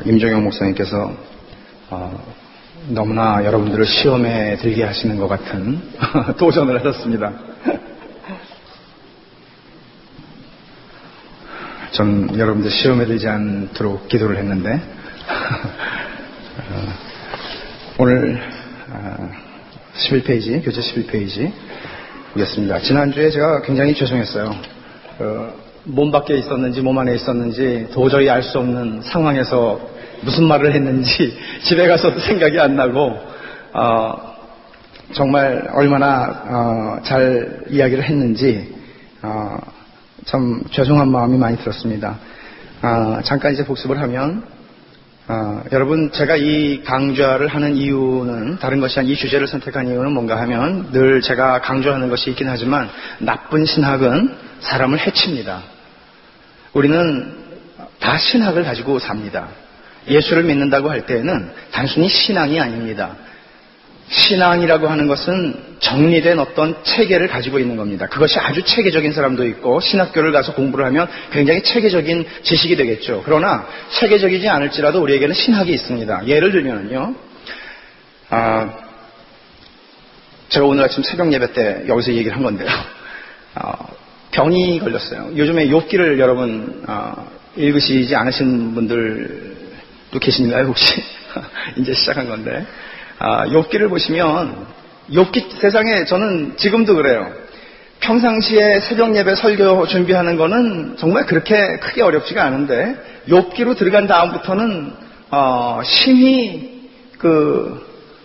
임종영 목사님께서 너무나 여러분들을 시험에 들게 하시는 것 같은 도전을 하셨습니다. 전 여러분들 시험에 들지 않도록 기도를 했는데 오늘 11페이지, 교재 11페이지 보겠습니다. 지난주에 제가 굉장히 죄송했어요. 몸 밖에 있었는지 몸 안에 있었는지 도저히 알 수 없는 상황에서 무슨 말을 했는지 집에 가서도 생각이 안 나고 정말 얼마나 잘 이야기를 했는지 참 죄송한 마음이 많이 들었습니다. 잠깐 이제 복습을 하면 여러분, 제가 이 강좌를 하는 이유는 다른 것이 아니라 이 주제를 선택한 이유는 뭔가 하면 늘 제가 강조하는 것이 있긴 하지만 나쁜 신학은 사람을 해칩니다. 우리는 다 신학을 가지고 삽니다. 예수를 믿는다고 할 때에는 단순히 신앙이 아닙니다. 신앙이라고 하는 것은 정리된 어떤 체계를 가지고 있는 겁니다. 그것이 아주 체계적인 사람도 있고 신학교를 가서 공부를 하면 굉장히 체계적인 지식이 되겠죠. 그러나 체계적이지 않을지라도 우리에게는 신학이 있습니다. 예를 들면요, 제가 오늘 아침 새벽 예배 때 여기서 얘기를 한 건데요, 병이 걸렸어요. 요즘에 욥기를 여러분 읽으시지 않으신 분들도 계신가요 혹시? 이제 시작한 건데 욥기를 보시면 욥기 세상에 저는 지금도 그래요. 평상시에 새벽 예배 설교 준비하는 거는 정말 그렇게 크게 어렵지가 않은데 욥기로 들어간 다음부터는 심히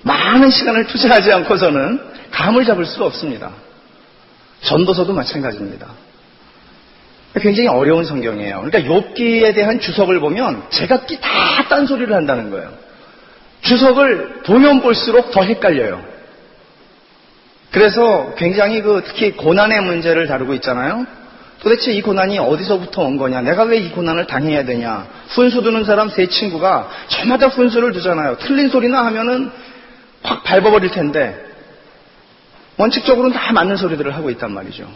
많은 시간을 투자하지 않고서는 감을 잡을 수가 없습니다. 전도서도 마찬가지입니다. 굉장히 어려운 성경이에요. 그러니까 욥기에 대한 주석을 보면 제각기 다 딴소리를 한다는 거예요. 주석을 보면 볼수록 더 헷갈려요. 그래서 굉장히 특히 고난의 문제를 다루고 있잖아요. 도대체 이 고난이 어디서부터 온 거냐? 내가 왜 이 고난을 당해야 되냐? 훈수 두는 사람 세 친구가 저마다 훈수를 두잖아요. 틀린 소리나 하면은 확 밟아버릴 텐데 원칙적으로는 다 맞는 소리들을 하고 있단 말이죠.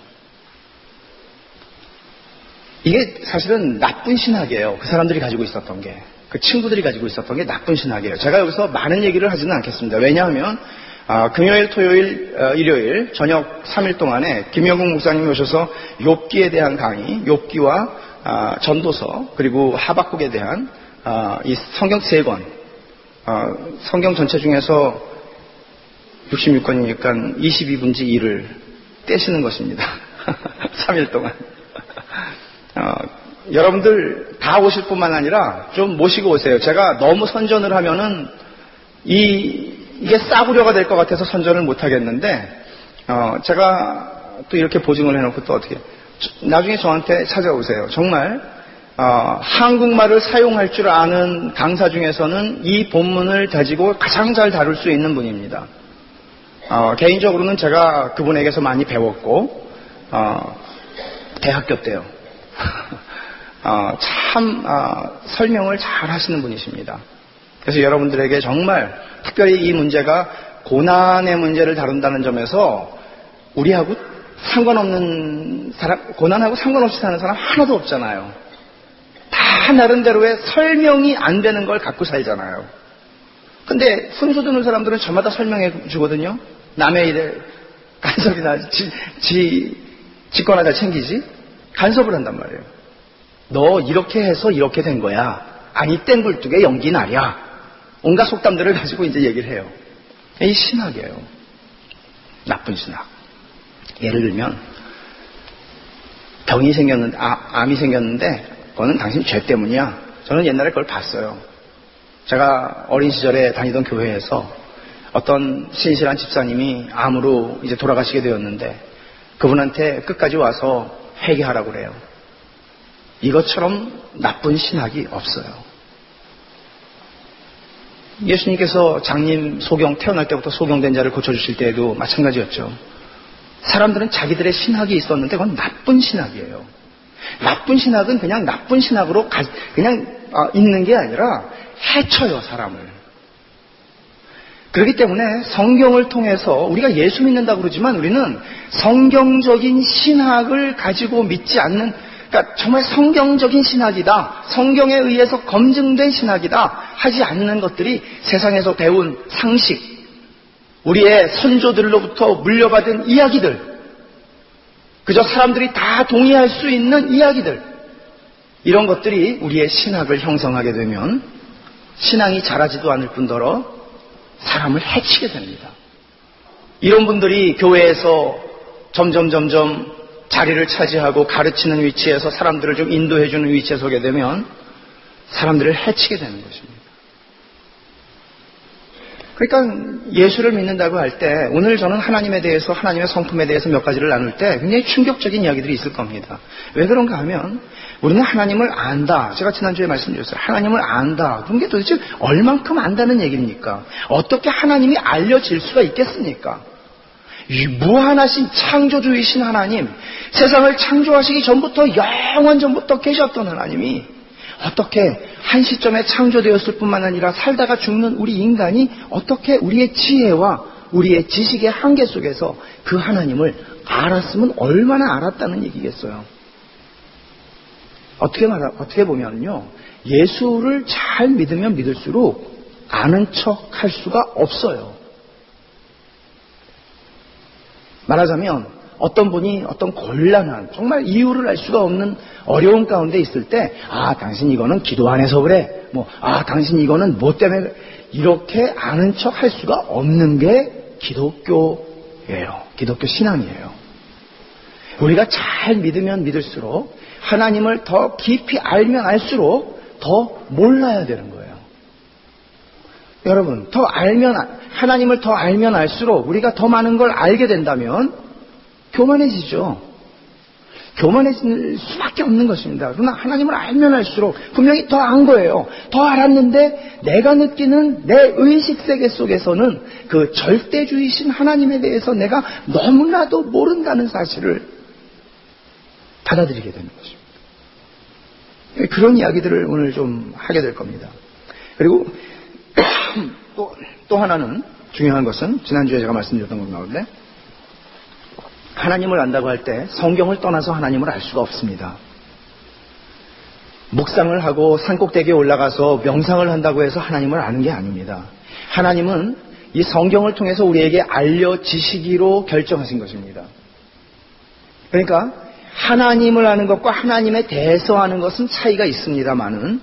이게 사실은 나쁜 신학이에요. 그 사람들이 가지고 있었던 게, 그 친구들이 가지고 있었던 게 나쁜 신학이에요. 제가 여기서 많은 얘기를 하지는 않겠습니다. 왜냐하면 금요일, 토요일, 일요일 저녁 3일 동안에 김영국 목사님이 오셔서 욥기에 대한 강의, 욥기와 전도서 그리고 하박국에 대한 이 성경 3권, 성경 전체 중에서 66권이니까 22분지 1을 떼시는 것입니다. 3일 동안. 여러분들 다 오실 뿐만 아니라 좀 모시고 오세요. 제가 너무 선전을 하면은 이게 싸구려가 될 것 같아서 선전을 못 하겠는데, 제가 또 이렇게 보증을 해놓고 또 어떻게, 나중에 저한테 찾아오세요. 정말, 한국말을 사용할 줄 아는 강사 중에서는 이 본문을 가지고 가장 잘 다룰 수 있는 분입니다. 개인적으로는 제가 그분에게서 많이 배웠고, 대학교 때요. 참 설명을 잘 하시는 분이십니다. 그래서 여러분들에게 정말 특별히 이 문제가 고난의 문제를 다룬다는 점에서 우리하고 상관없는 사람, 고난하고 상관없이 사는 사람 하나도 없잖아요. 다 나름대로의 설명이 안 되는 걸 갖고 살잖아요. 근데 훈수 두는 사람들은 저마다 설명해 주거든요. 남의 일에 간섭이나 지 거나 잘 챙기지? 간섭을 한단 말이에요. 너 이렇게 해서 이렇게 된 거야. 아니 땡굴뚝에 연기 나랴. 온갖 속담들을 가지고 이제 얘기를 해요. 이 신학이에요. 나쁜 신학. 예를 들면 병이 생겼는데, 암이 생겼는데 그거는 당신 죄 때문이야. 저는 옛날에 그걸 봤어요. 제가 어린 시절에 다니던 교회에서 어떤 신실한 집사님이 암으로 이제 돌아가시게 되었는데 그분한테 끝까지 와서 회개하라고 그래요. 이것처럼 나쁜 신학이 없어요. 예수님께서 장님 소경, 태어날 때부터 소경된 자를 고쳐주실 때에도 마찬가지였죠. 사람들은 자기들의 신학이 있었는데 그건 나쁜 신학이에요. 나쁜 신학은 그냥 나쁜 신학으로 그냥 있는 게 아니라 해쳐요, 사람을. 그렇기 때문에 성경을 통해서 우리가 예수 믿는다고 그러지만 우리는 성경적인 신학을 가지고 믿지 않는 그러니까 정말 성경적인 신학이다, 성경에 의해서 검증된 신학이다 하지 않는 것들이 세상에서 배운 상식, 우리의 선조들로부터 물려받은 이야기들, 그저 사람들이 다 동의할 수 있는 이야기들, 이런 것들이 우리의 신학을 형성하게 되면 신앙이 자라지도 않을 뿐더러 사람을 해치게 됩니다. 이런 분들이 교회에서 점점 자리를 차지하고 가르치는 위치에서 사람들을 좀 인도해주는 위치에 서게 되면 사람들을 해치게 되는 것입니다. 그러니까 예수를 믿는다고 할 때 오늘 저는 하나님에 대해서, 하나님의 성품에 대해서 몇 가지를 나눌 때 굉장히 충격적인 이야기들이 있을 겁니다. 왜 그런가 하면 우리는 하나님을 안다. 제가 지난주에 말씀드렸어요. 하나님을 안다. 그런 게 도대체 얼만큼 안다는 얘기입니까? 어떻게 하나님이 알려질 수가 있겠습니까? 이 무한하신 창조주이신 하나님, 세상을 창조하시기 전부터, 영원 전부터 계셨던 하나님이 어떻게 한 시점에 창조되었을 뿐만 아니라 살다가 죽는 우리 인간이 어떻게 우리의 지혜와 우리의 지식의 한계 속에서 그 하나님을 알았으면 얼마나 알았다는 얘기겠어요. 어떻게 보면요, 예수를 잘 믿으면 믿을수록 아는 척 할 수가 없어요. 말하자면 어떤 분이 어떤 곤란한, 정말 이유를 알 수가 없는 어려운 가운데 있을 때, 당신 이거는 기도 안 해서 그래, 당신 이거는 뭐 때문에, 이렇게 아는 척 할 수가 없는 게 기독교예요. 기독교 신앙이에요. 우리가 잘 믿으면 믿을수록, 하나님을 더 깊이 알면 알수록 더 몰라야 되는 거예요. 여러분, 하나님을 더 알면 알수록 우리가 더 많은 걸 알게 된다면 교만해지죠. 교만해질 수밖에 없는 것입니다. 그러나 하나님을 알면 알수록 분명히 더 안 거예요. 더 알았는데 내가 느끼는 내 의식세계 속에서는 그 절대주의신 하나님에 대해서 내가 너무나도 모른다는 사실을 받아들이게 되는 것입니다. 그런 이야기들을 오늘 좀 하게 될 겁니다. 그리고 또 하나는 중요한 것은 지난주에 제가 말씀드렸던 것 가운데, 하나님을 안다고 할 때 성경을 떠나서 하나님을 알 수가 없습니다. 묵상을 하고 산꼭대기에 올라가서 명상을 한다고 해서 하나님을 아는 게 아닙니다. 하나님은 이 성경을 통해서 우리에게 알려지시기로 결정하신 것입니다. 그러니까 하나님을 아는 것과 하나님에 대해서 아는 것은 차이가 있습니다만은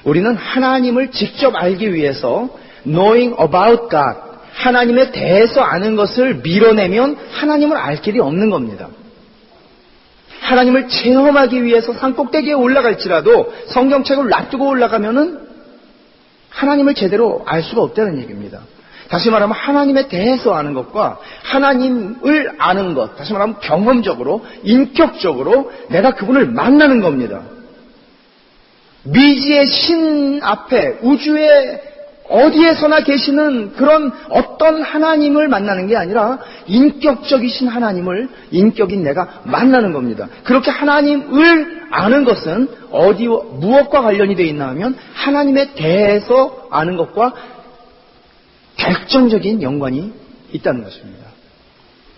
우리는 하나님을 직접 알기 위해서 knowing about God, 하나님에 대해서 아는 것을 밀어내면 하나님을 알 길이 없는 겁니다. 하나님을 체험하기 위해서 산꼭대기에 올라갈지라도 성경책을 놔두고 올라가면은 하나님을 제대로 알 수가 없다는 얘기입니다. 다시 말하면 하나님에 대해서 아는 것과 하나님을 아는 것, 다시 말하면 경험적으로, 인격적으로 내가 그분을 만나는 겁니다. 미지의 신 앞에, 우주의 어디에서나 계시는 그런 어떤 하나님을 만나는 게 아니라 인격적이신 하나님을, 인격인 내가 만나는 겁니다. 그렇게 하나님을 아는 것은 무엇과 관련이 되어 있나 하면 하나님에 대해서 아는 것과 결정적인 연관이 있다는 것입니다.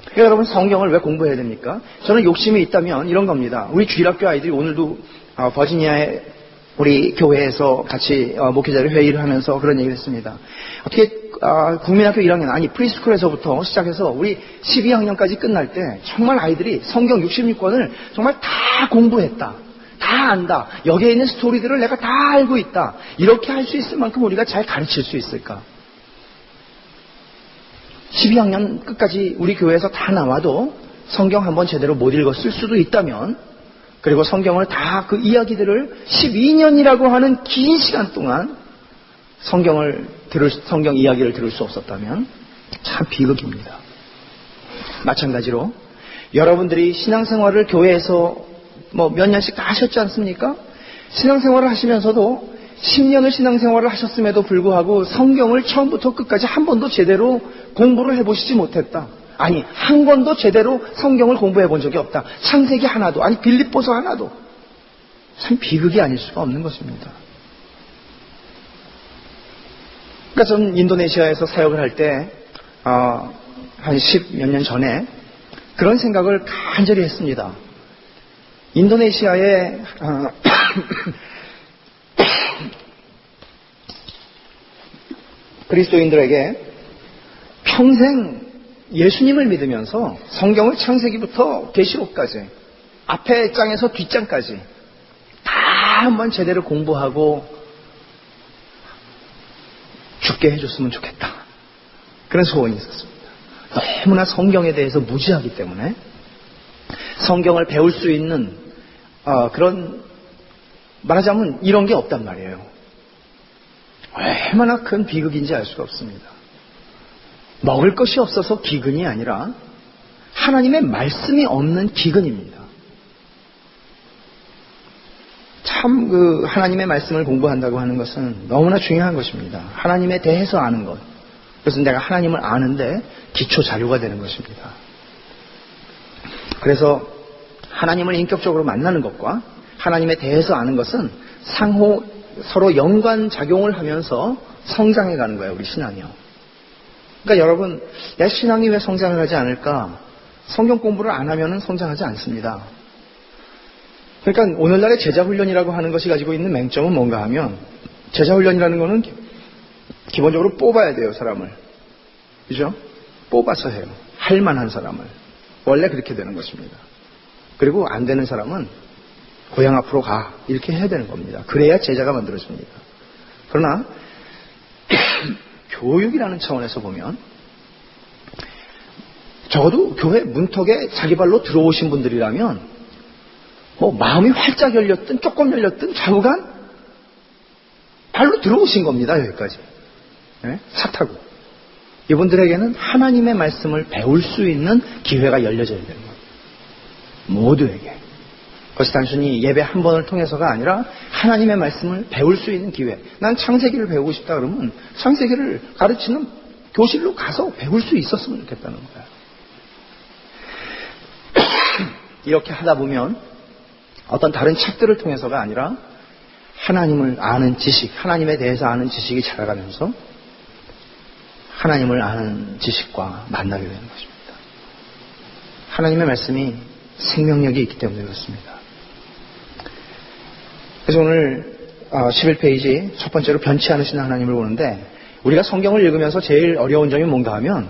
그러니까 여러분, 성경을 왜 공부해야 됩니까? 저는 욕심이 있다면 이런 겁니다. 우리 주일학교 아이들이 오늘도 버지니아에 우리 교회에서 같이 목회자를 회의를 하면서 그런 얘기를 했습니다. 어떻게 국민학교 1학년, 프리스쿨에서부터 시작해서 우리 12학년까지 끝날 때 정말 아이들이 성경 66권을 정말 다 공부했다, 다 안다, 여기에 있는 스토리들을 내가 다 알고 있다, 이렇게 할 수 있을 만큼 우리가 잘 가르칠 수 있을까? 12학년 끝까지 우리 교회에서 다 나와도 성경 한번 제대로 못 읽었을 수도 있다면, 그리고 성경을 다 그 이야기들을 12년이라고 하는 긴 시간 동안 성경 이야기를 들을 수 없었다면 참 비극입니다. 마찬가지로 여러분들이 신앙생활을 교회에서 몇 년씩 다 하셨지 않습니까? 신앙생활을 하시면서도 10년을 신앙생활을 하셨음에도 불구하고 성경을 처음부터 끝까지 한 번도 제대로 공부를 해보시지 못했다. 한 권도 제대로 성경을 공부해 본 적이 없다. 창세기 하나도, 빌립보서 하나도. 참 비극이 아닐 수가 없는 것입니다. 그러니까 저는 인도네시아에서 사역을 할 때, 한 10몇 년 전에 그런 생각을 간절히 했습니다. 인도네시아의 그리스도인들에게 평생 예수님을 믿으면서 성경을 창세기부터 계시록까지 앞에 장에서 뒷장까지 다 한번 제대로 공부하고 죽게 해줬으면 좋겠다. 그런 소원이 있었습니다. 너무나 성경에 대해서 무지하기 때문에 성경을 배울 수 있는 그런, 말하자면 이런 게 없단 말이에요. 얼마나 큰 비극인지 알 수가 없습니다. 먹을 것이 없어서 기근이 아니라 하나님의 말씀이 없는 기근입니다. 참 하나님의 말씀을 공부한다고 하는 것은 너무나 중요한 것입니다. 하나님에 대해서 아는 것. 그래서 내가 하나님을 아는데 기초 자료가 되는 것입니다. 그래서 하나님을 인격적으로 만나는 것과 하나님에 대해서 아는 것은 상호 서로 연관작용을 하면서 성장해가는 거예요. 우리 신앙이요. 그러니까 여러분, 내 신앙이 왜 성장을 하지 않을까? 성경 공부를 안 하면 성장하지 않습니다. 그러니까 오늘날의 제자훈련이라고 하는 것이 가지고 있는 맹점은 뭔가 하면, 제자훈련이라는 거는 기본적으로 뽑아야 돼요, 사람을. 그죠? 뽑아서 해요. 할 만한 사람을. 원래 그렇게 되는 것입니다. 그리고 안 되는 사람은 고향 앞으로 가. 이렇게 해야 되는 겁니다. 그래야 제자가 만들어집니다. 그러나 교육이라는 차원에서 보면 적어도 교회 문턱에 자기 발로 들어오신 분들이라면 마음이 활짝 열렸든 조금 열렸든 좌우간 발로 들어오신 겁니다. 여기까지. 네? 차 타고. 이분들에게는 하나님의 말씀을 배울 수 있는 기회가 열려져야 되는 겁니다. 모두에게. 그것이 단순히 예배 한 번을 통해서가 아니라 하나님의 말씀을 배울 수 있는 기회. 난 창세기를 배우고 싶다 그러면 창세기를 가르치는 교실로 가서 배울 수 있었으면 좋겠다는 거야. 이렇게 하다 보면 어떤 다른 책들을 통해서가 아니라 하나님을 아는 지식, 하나님에 대해서 아는 지식이 자라가면서 하나님을 아는 지식과 만나게 되는 것입니다. 하나님의 말씀이 생명력이 있기 때문에 그렇습니다. 그래서 오늘 11페이지 첫 번째로 변치 않으시는 하나님을 보는데, 우리가 성경을 읽으면서 제일 어려운 점이 뭔가 하면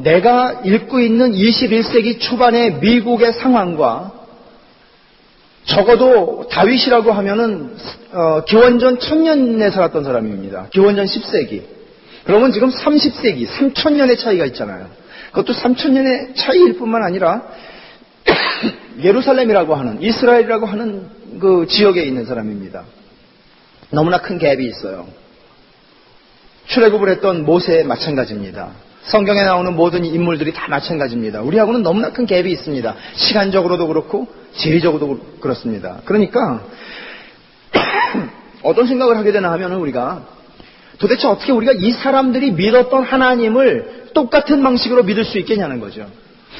내가 읽고 있는 21세기 초반의 미국의 상황과 적어도 다윗이라고 하면은 기원전 1000년에 살았던 사람입니다. 기원전 10세기. 그러면 지금 30세기, 3000년의 차이가 있잖아요. 그것도 3000년의 차이일 뿐만 아니라 예루살렘이라고 하는, 이스라엘이라고 하는 그 지역에 있는 사람입니다. 너무나 큰 갭이 있어요. 출애굽을 했던 모세 마찬가지입니다. 성경에 나오는 모든 인물들이 다 마찬가지입니다. 우리하고는 너무나 큰 갭이 있습니다. 시간적으로도 그렇고 지리적으로도 그렇습니다. 그러니까 어떤 생각을 하게 되나 하면 우리가 도대체 어떻게 우리가 이 사람들이 믿었던 하나님을 똑같은 방식으로 믿을 수 있겠냐는 거죠.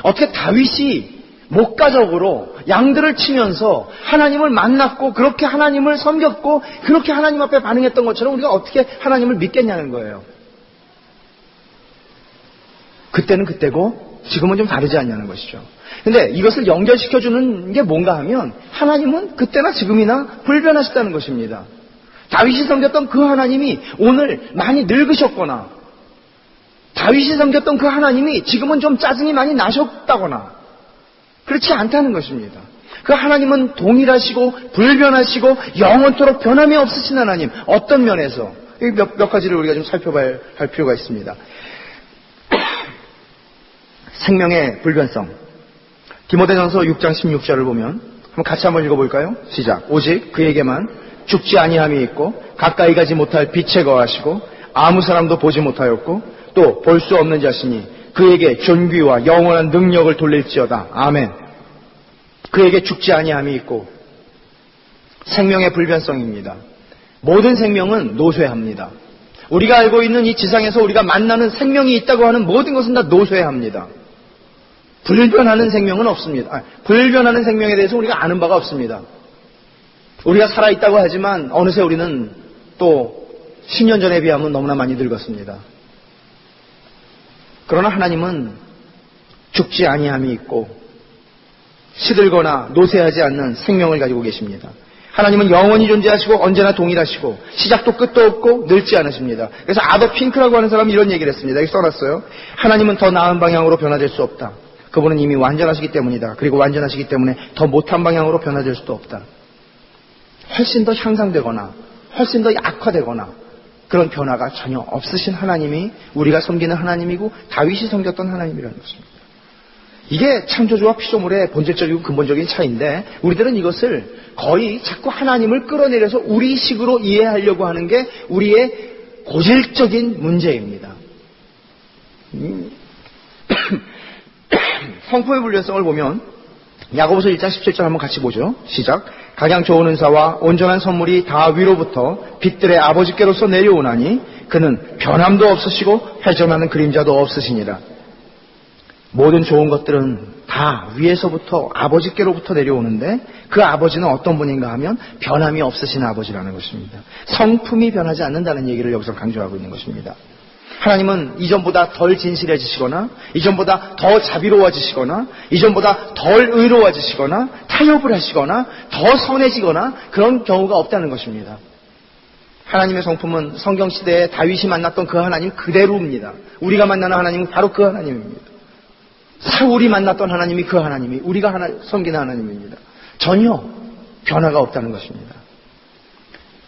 어떻게 다윗이 목가적으로 양들을 치면서 하나님을 만났고 그렇게 하나님을 섬겼고 그렇게 하나님 앞에 반응했던 것처럼 우리가 어떻게 하나님을 믿겠냐는 거예요. 그때는 그때고 지금은 좀 다르지 않냐는 것이죠. 근데 이것을 연결시켜주는 게 뭔가 하면 하나님은 그때나 지금이나 불변하셨다는 것입니다. 다윗이 섬겼던 그 하나님이 오늘 많이 늙으셨거나 다윗이 섬겼던 그 하나님이 지금은 좀 짜증이 많이 나셨다거나 그렇지 않다는 것입니다. 그 하나님은 동일하시고 불변하시고 영원토록 변함이 없으신 하나님. 어떤 면에서 몇 가지를 우리가 좀 살펴봐야 할 필요가 있습니다. 생명의 불변성. 디모데전서 6장 16절을 보면 같이 한번 읽어볼까요? 시작. 오직 그에게만 죽지 아니함이 있고 가까이 가지 못할 빛에 거하시고 아무 사람도 보지 못하였고 또 볼 수 없는 자신이 그에게 존귀와 영원한 능력을 돌릴지어다. 아멘. 그에게 죽지 아니함이 있고 생명의 불변성입니다. 모든 생명은 노쇠합니다. 우리가 알고 있는 이 지상에서 우리가 만나는 생명이 있다고 하는 모든 것은 다 노쇠합니다. 불변하는 생명은 없습니다. 불변하는 생명에 대해서 우리가 아는 바가 없습니다. 우리가 살아있다고 하지만 어느새 우리는 또 10년 전에 비하면 너무나 많이 늙었습니다. 그러나 하나님은 죽지 아니함이 있고 시들거나 노쇠하지 않는 생명을 가지고 계십니다. 하나님은 영원히 존재하시고 언제나 동일하시고 시작도 끝도 없고 늙지 않으십니다. 그래서 아더 핑크라고 하는 사람이 이런 얘기를 했습니다. 여기 써놨어요. 하나님은 더 나은 방향으로 변화될 수 없다. 그분은 이미 완전하시기 때문이다. 그리고 완전하시기 때문에 더 못한 방향으로 변화될 수도 없다. 훨씬 더 향상되거나 훨씬 더 악화되거나 그런 변화가 전혀 없으신 하나님이 우리가 섬기는 하나님이고 다윗이 섬겼던 하나님이라는 것입니다. 이게 창조주와 피조물의 본질적이고 근본적인 차이인데 우리들은 이것을 거의 자꾸 하나님을 끌어내려서 우리식으로 이해하려고 하는 게 우리의 고질적인 문제입니다. 성품의 불변성을 보면 야고보서 1장 17절 한번 같이 보죠. 시작. 가장 좋은 은사와 온전한 선물이 다 위로부터 빛들의 아버지께로서 내려오나니 그는 변함도 없으시고 회전하는 그림자도 없으시니라. 모든 좋은 것들은 다 위에서부터 아버지께로부터 내려오는데 그 아버지는 어떤 분인가 하면 변함이 없으신 아버지라는 것입니다. 성품이 변하지 않는다는 얘기를 여기서 강조하고 있는 것입니다. 하나님은 이전보다 덜 진실해지시거나 이전보다 더 자비로워지시거나 이전보다 덜 의로워지시거나 타협을 하시거나 더 선해지거나 그런 경우가 없다는 것입니다. 하나님의 성품은 성경시대에 다윗이 만났던 그 하나님 그대로입니다. 우리가 만나는 하나님은 바로 그 하나님입니다. 사울이 만났던 하나님이 그 하나님이 우리가 섬기는 하나님입니다. 전혀 변화가 없다는 것입니다.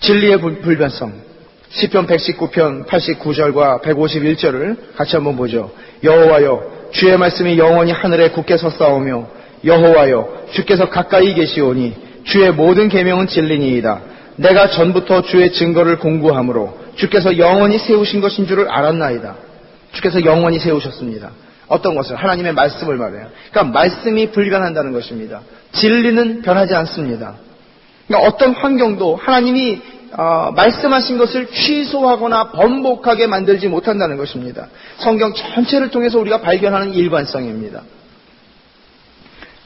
진리의 불변성 시편 119편 89절과 151절을 같이 한번 보죠. 여호와여 주의 말씀이 영원히 하늘에 굳게 섰사오며 여호와여 주께서 가까이 계시오니 주의 모든 계명은 진리니이다. 내가 전부터 주의 증거를 공부함으로 주께서 영원히 세우신 것인 줄을 알았나이다. 주께서 영원히 세우셨습니다. 어떤 것을? 하나님의 말씀을 말해요. 그러니까 말씀이 불변한다는 것입니다. 진리는 변하지 않습니다. 그러니까 어떤 환경도 하나님이 말씀하신 것을 취소하거나 번복하게 만들지 못한다는 것입니다. 성경 전체를 통해서 우리가 발견하는 일관성입니다.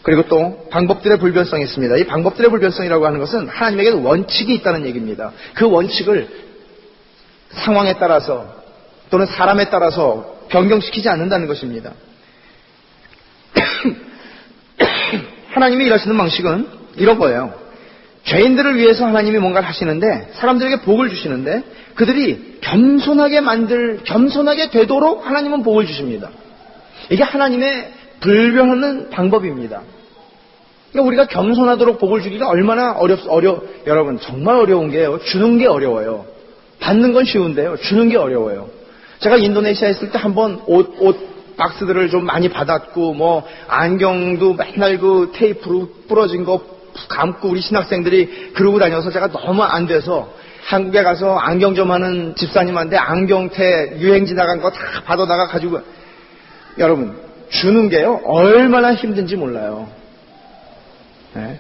그리고 또 방법들의 불변성이 있습니다. 이 방법들의 불변성이라고 하는 것은 하나님에게 원칙이 있다는 얘기입니다. 그 원칙을 상황에 따라서 또는 사람에 따라서 변경시키지 않는다는 것입니다. 하나님이 일하시는 방식은 이런 거예요. 죄인들을 위해서 하나님이 뭔가를 하시는데 사람들에게 복을 주시는데 그들이 겸손하게 되도록 하나님은 복을 주십니다. 이게 하나님의 불변하는 방법입니다. 그러니까 우리가 겸손하도록 복을 주기가 얼마나 여러분 정말 어려운 게요. 주는 게 어려워요. 받는 건 쉬운데요. 주는 게 어려워요. 제가 인도네시아에 있을 때 한번 옷 박스들을 좀 많이 받았고 안경도 맨날 그 테이프로 부러진 거 감고 우리 신학생들이 그러고 다녀서 제가 너무 안 돼서 한국에 가서 안경점 하는 집사님한테 안경테 유행지 나간 거 다 받아다가 가지고 여러분 주는 게요 얼마나 힘든지 몰라요. 네.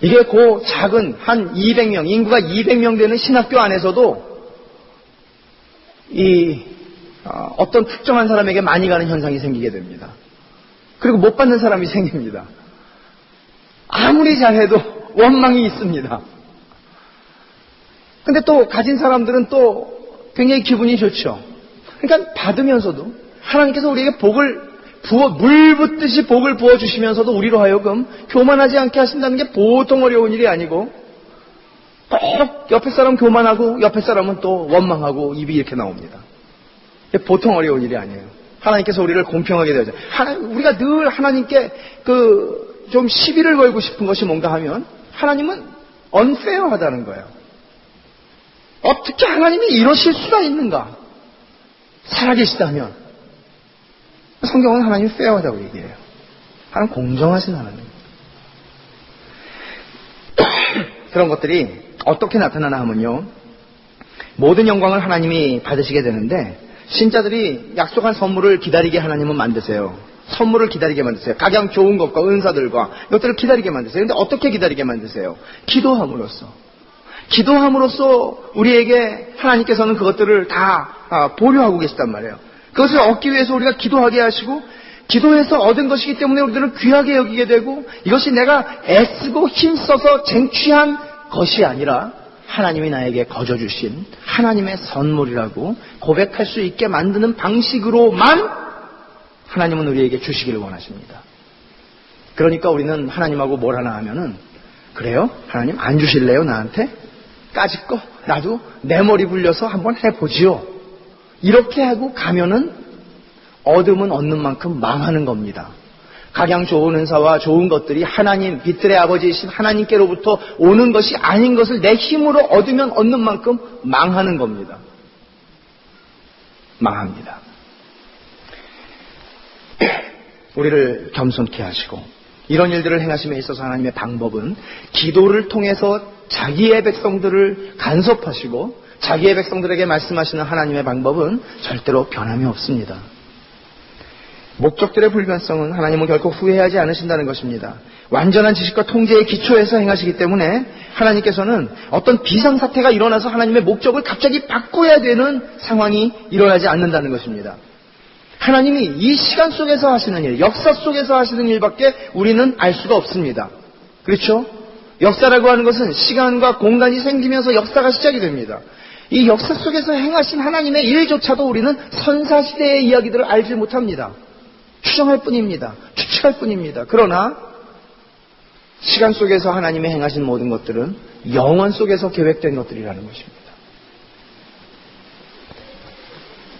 이게 그 작은 한 200명 인구가 200명 되는 신학교 안에서도 어떤 특정한 사람에게 많이 가는 현상이 생기게 됩니다. 그리고 못 받는 사람이 생깁니다. 아무리 잘해도 원망이 있습니다. 근데 또 가진 사람들은 또 굉장히 기분이 좋죠. 그러니까 받으면서도 하나님께서 우리에게 물 붓듯이 복을 부어주시면서도 우리로 하여금 교만하지 않게 하신다는 게 보통 어려운 일이 아니고 꼭 옆에 사람 교만하고 옆에 사람은 또 원망하고 입이 이렇게 나옵니다. 보통 어려운 일이 아니에요. 하나님께서 우리를 공평하게 되어줘. 우리가 늘 하나님께 좀 시비를 걸고 싶은 것이 뭔가 하면 하나님은 unfair하다는 거예요. 어떻게 하나님이 이러실 수가 있는가? 살아계시다면 성경은 하나님이 fair하다고 얘기해요. 하나님 공정하신 하나님. 그런 것들이 어떻게 나타나나 하면요. 모든 영광을 하나님이 받으시게 되는데 신자들이 약속한 선물을 기다리게 하나님은 만드세요. 선물을 기다리게 만드세요. 가장 좋은 것과 은사들과 이것들을 기다리게 만드세요. 그런데 어떻게 기다리게 만드세요? 기도함으로써 우리에게 하나님께서는 그것들을 다 보류하고 계시단 말이에요. 그것을 얻기 위해서 우리가 기도하게 하시고 기도해서 얻은 것이기 때문에 우리들은 귀하게 여기게 되고 이것이 내가 애쓰고 힘써서 쟁취한 것이 아니라 하나님이 나에게 거저 주신 하나님의 선물이라고 고백할 수 있게 만드는 방식으로만 하나님은 우리에게 주시기를 원하십니다. 그러니까 우리는 하나님하고 뭘 하나 하면은, 그래요? 하나님 안 주실래요 나한테? 까짓 거 나도 내 머리 굴려서 한번 해보지요. 이렇게 하고 가면은 얻으면 얻는 만큼 망하는 겁니다. 각양 좋은 은사와 좋은 것들이 하나님, 빛들의 아버지이신 하나님께로부터 오는 것이 아닌 것을 내 힘으로 얻으면 얻는 만큼 망하는 겁니다. 망합니다. 우리를 겸손케 하시고 이런 일들을 행하심에 있어서 하나님의 방법은 기도를 통해서 자기의 백성들을 간섭하시고 자기의 백성들에게 말씀하시는 하나님의 방법은 절대로 변함이 없습니다. 목적들의 불변성은 하나님은 결코 후회하지 않으신다는 것입니다. 완전한 지식과 통제의 기초에서 행하시기 때문에 하나님께서는 어떤 비상사태가 일어나서 하나님의 목적을 갑자기 바꿔야 되는 상황이 일어나지 않는다는 것입니다. 하나님이 이 시간 속에서 하시는 일, 역사 속에서 하시는 일밖에 우리는 알 수가 없습니다. 그렇죠? 역사라고 하는 것은 시간과 공간이 생기면서 역사가 시작이 됩니다. 이 역사 속에서 행하신 하나님의 일조차도 우리는 선사시대의 이야기들을 알지 못합니다. 추정할 뿐입니다. 추측할 뿐입니다. 그러나 시간 속에서 하나님이 행하신 모든 것들은 영원 속에서 계획된 것들이라는 것입니다.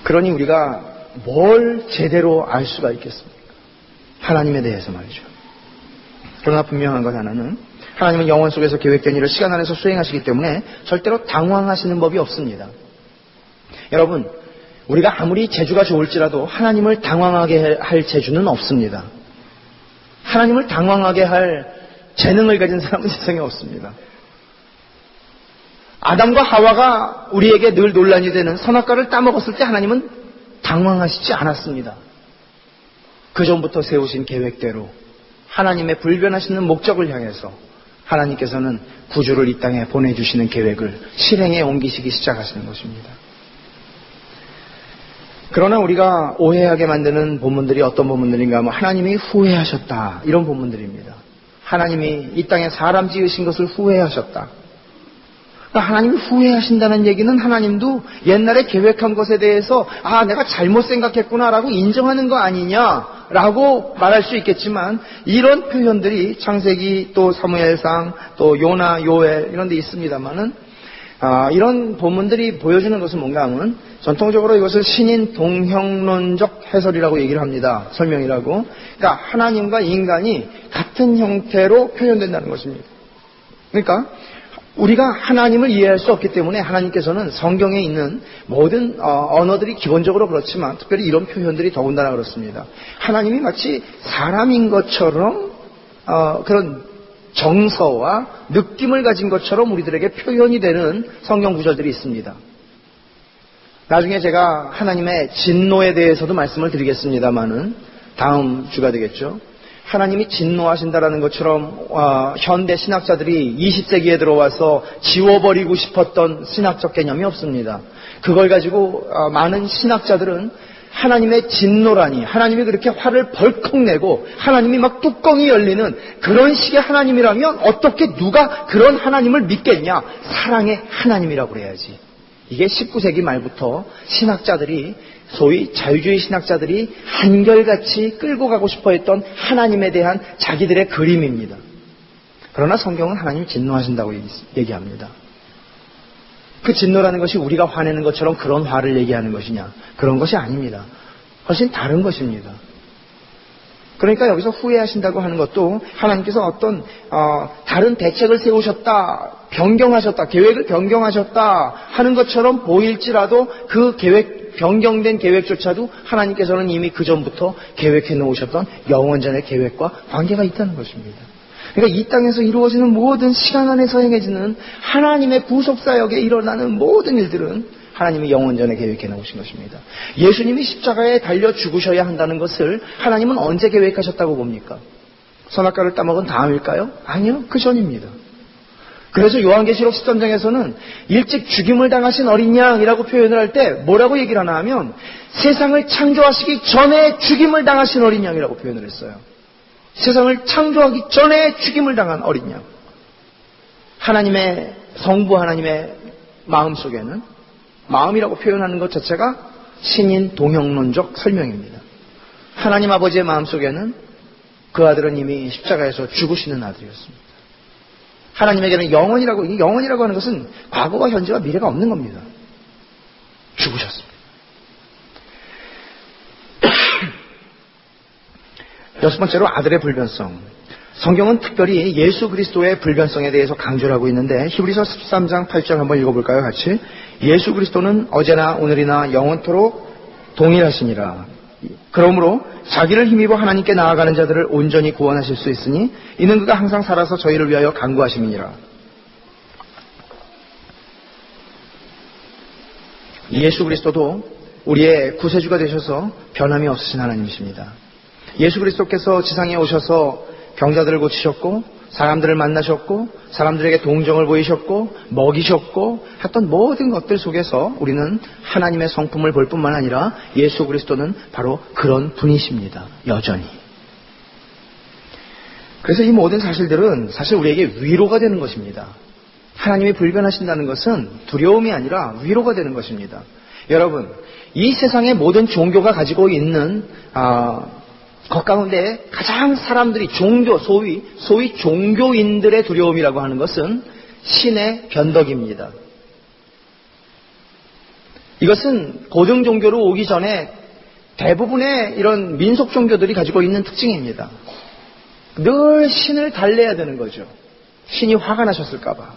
그러니 우리가 뭘 제대로 알 수가 있겠습니까? 하나님에 대해서 말이죠. 그러나 분명한 것 하나는 하나님은 영원 속에서 계획된 일을 시간 안에서 수행하시기 때문에 절대로 당황하시는 법이 없습니다. 여러분, 우리가 아무리 재주가 좋을지라도 하나님을 당황하게 할 재주는 없습니다. 하나님을 당황하게 할 재능을 가진 사람은 세상에 없습니다. 아담과 하와가 우리에게 늘 논란이 되는 선악과를 따먹었을 때 하나님은 당황하시지 않았습니다. 그 전부터 세우신 계획대로 하나님의 불변하시는 목적을 향해서 하나님께서는 구주를 이 땅에 보내주시는 계획을 실행에 옮기시기 시작하시는 것입니다. 그러나 우리가 오해하게 만드는 본문들이 어떤 본문들인가 하면 하나님이 후회하셨다, 이런 본문들입니다. 하나님이 이 땅에 사람 지으신 것을 후회하셨다. 그러니까 하나님이 후회하신다는 얘기는 하나님도 옛날에 계획한 것에 대해서 내가 잘못 생각했구나라고 인정하는 거 아니냐라고 말할 수 있겠지만, 이런 표현들이 창세기 또 사무엘상 또 요나 요엘 이런 데 있습니다만은 이런 본문들이 보여주는 것은 뭔가 하면 전통적으로 이것을 신인 동형론적 해설이라고 얘기를 합니다. 설명이라고. 그러니까 하나님과 인간이 같은 형태로 표현된다는 것입니다. 그러니까 우리가 하나님을 이해할 수 없기 때문에 하나님께서는 성경에 있는 모든 언어들이 기본적으로 그렇지만 특별히 이런 표현들이 더군다나 그렇습니다. 하나님이 마치 사람인 것처럼 그런 정서와 느낌을 가진 것처럼 우리들에게 표현이 되는 성경 구절들이 있습니다. 나중에 제가 하나님의 진노에 대해서도 말씀을 드리겠습니다만은 다음 주가 되겠죠. 하나님이 진노하신다라는 것처럼 현대 신학자들이 20세기에 들어와서 지워버리고 싶었던 신학적 개념이 없습니다. 그걸 가지고 많은 신학자들은 하나님의 진노라니, 하나님이 그렇게 화를 벌컥 내고 하나님이 막 뚜껑이 열리는 그런 식의 하나님이라면 어떻게 누가 그런 하나님을 믿겠냐? 사랑의 하나님이라고 그래야지. 이게 19세기 말부터 신학자들이, 소위 자유주의 신학자들이 한결같이 끌고 가고 싶어 했던 하나님에 대한 자기들의 그림입니다. 그러나 성경은 하나님 진노하신다고 얘기합니다. 그 진노라는 것이 우리가 화내는 것처럼 그런 화를 얘기하는 것이냐? 그런 것이 아닙니다. 훨씬 다른 것입니다. 그러니까 여기서 후회하신다고 하는 것도 하나님께서 어떤 다른 대책을 세우셨다, 변경하셨다, 계획을 변경하셨다 하는 것처럼 보일지라도 그 변경된 계획조차도 하나님께서는 이미 그 전부터 계획해 놓으셨던 영원전의 계획과 관계가 있다는 것입니다. 그러니까 이 땅에서 이루어지는 모든 시간 안에서 행해지는 하나님의 구속사역에 일어나는 모든 일들은 하나님이 영원전에 계획해 놓으신 것입니다. 예수님이 십자가에 달려 죽으셔야 한다는 것을 하나님은 언제 계획하셨다고 봅니까? 선악과를 따먹은 다음일까요? 아니요, 그 전입니다. 그래서 요한계시록 13장에서는 일찍 죽임을 당하신 어린 양이라고 표현을 할 때 뭐라고 얘기를 하나 하면 세상을 창조하시기 전에 죽임을 당하신 어린 양이라고 표현을 했어요. 세상을 창조하기 전에 죽임을 당한 어린 양. 하나님의 성부 하나님의 마음속에는, 마음이라고 표현하는 것 자체가 신인 동형론적 설명입니다. 하나님 아버지의 마음속에는 그 아들은 이미 십자가에서 죽으시는 아들이었습니다. 하나님에게는 영원이라고 하는 것은 과거와 현재와 미래가 없는 겁니다. 죽으셨습니다. 여섯 번째로 아들의 불변성. 성경은 특별히 예수 그리스도의 불변성에 대해서 강조를 하고 있는데 히브리서 13장 8절 한번 읽어볼까요? 같이. 예수 그리스도는 어제나 오늘이나 영원토록 동일하시니라. 그러므로 자기를 힘입어 하나님께 나아가는 자들을 온전히 구원하실 수 있으니 이는 그가 항상 살아서 저희를 위하여 간구하심이니라. 예수 그리스도도 우리의 구세주가 되셔서 변함이 없으신 하나님이십니다. 예수 그리스도께서 지상에 오셔서 병자들을 고치셨고 사람들을 만나셨고 사람들에게 동정을 보이셨고 먹이셨고 했던 모든 것들 속에서 우리는 하나님의 성품을 볼 뿐만 아니라 예수 그리스도는 바로 그런 분이십니다. 여전히. 그래서 이 모든 사실들은 사실 우리에게 위로가 되는 것입니다. 하나님이 불변하신다는 것은 두려움이 아니라 위로가 되는 것입니다. 여러분, 이 세상의 모든 종교가 가지고 있는 것 가운데 가장 사람들이 소위 종교인들의 두려움이라고 하는 것은 신의 변덕입니다. 이것은 고등 종교로 오기 전에 대부분의 이런 민속 종교들이 가지고 있는 특징입니다. 늘 신을 달래야 되는 거죠. 신이 화가 나셨을까봐.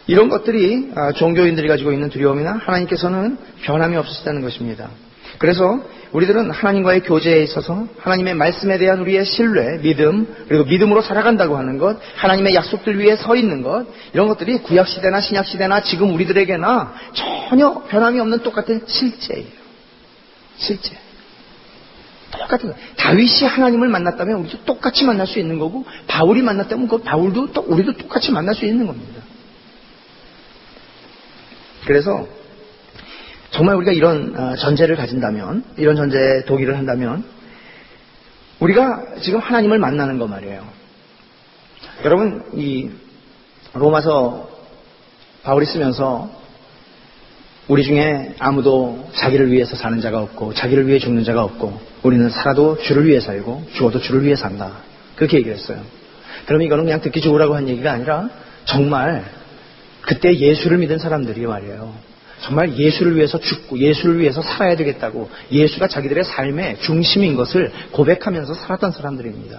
이런 것들이 종교인들이 가지고 있는 두려움이나 하나님께서는 변함이 없으시다는 것입니다. 그래서 우리들은 하나님과의 교제에 있어서 하나님의 말씀에 대한 우리의 신뢰, 믿음, 그리고 믿음으로 살아간다고 하는 것, 하나님의 약속들 위에 서 있는 것, 이런 것들이 구약시대나 신약시대나 지금 우리들에게나 전혀 변함이 없는 똑같은 실제예요. 실제. 똑같은 거예요. 다윗이 하나님을 만났다면 우리도 똑같이 만날 수 있는 거고, 바울이 만났다면 그 바울도 우리도 똑같이 만날 수 있는 겁니다. 그래서 정말 우리가 이런 전제를 가진다면, 이런 전제에 동의를 한다면 우리가 지금 하나님을 만나는 거 말이에요. 여러분, 이 로마서 바울이 쓰면서 우리 중에 아무도 자기를 위해서 사는 자가 없고 자기를 위해 죽는 자가 없고 우리는 살아도 주를 위해 살고 죽어도 주를 위해 산다. 그렇게 얘기를 했어요. 그러면 이거는 그냥 듣기 좋으라고 한 얘기가 아니라 정말 그때 예수를 믿은 사람들이 말이에요. 정말 예수를 위해서 죽고 예수를 위해서 살아야 되겠다고 예수가 자기들의 삶의 중심인 것을 고백하면서 살았던 사람들입니다.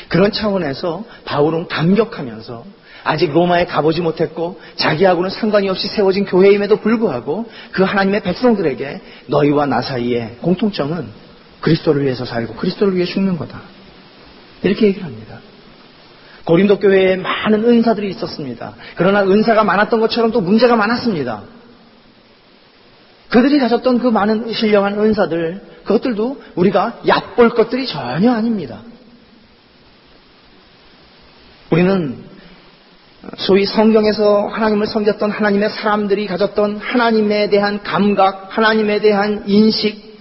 그런 차원에서 바울은 감격하면서 아직 로마에 가보지 못했고 자기하고는 상관이 없이 세워진 교회임에도 불구하고 그 하나님의 백성들에게 너희와 나 사이의 공통점은 그리스도를 위해서 살고 그리스도를 위해 죽는 거다. 이렇게 얘기를 합니다. 고린도 교회에 많은 은사들이 있었습니다. 그러나 은사가 많았던 것처럼 또 문제가 많았습니다. 그들이 가졌던 그 많은 신령한 은사들, 그것들도 우리가 얕볼 것들이 전혀 아닙니다. 우리는 소위 성경에서 하나님을 섬겼던 하나님의 사람들이 가졌던 하나님에 대한 감각, 하나님에 대한 인식,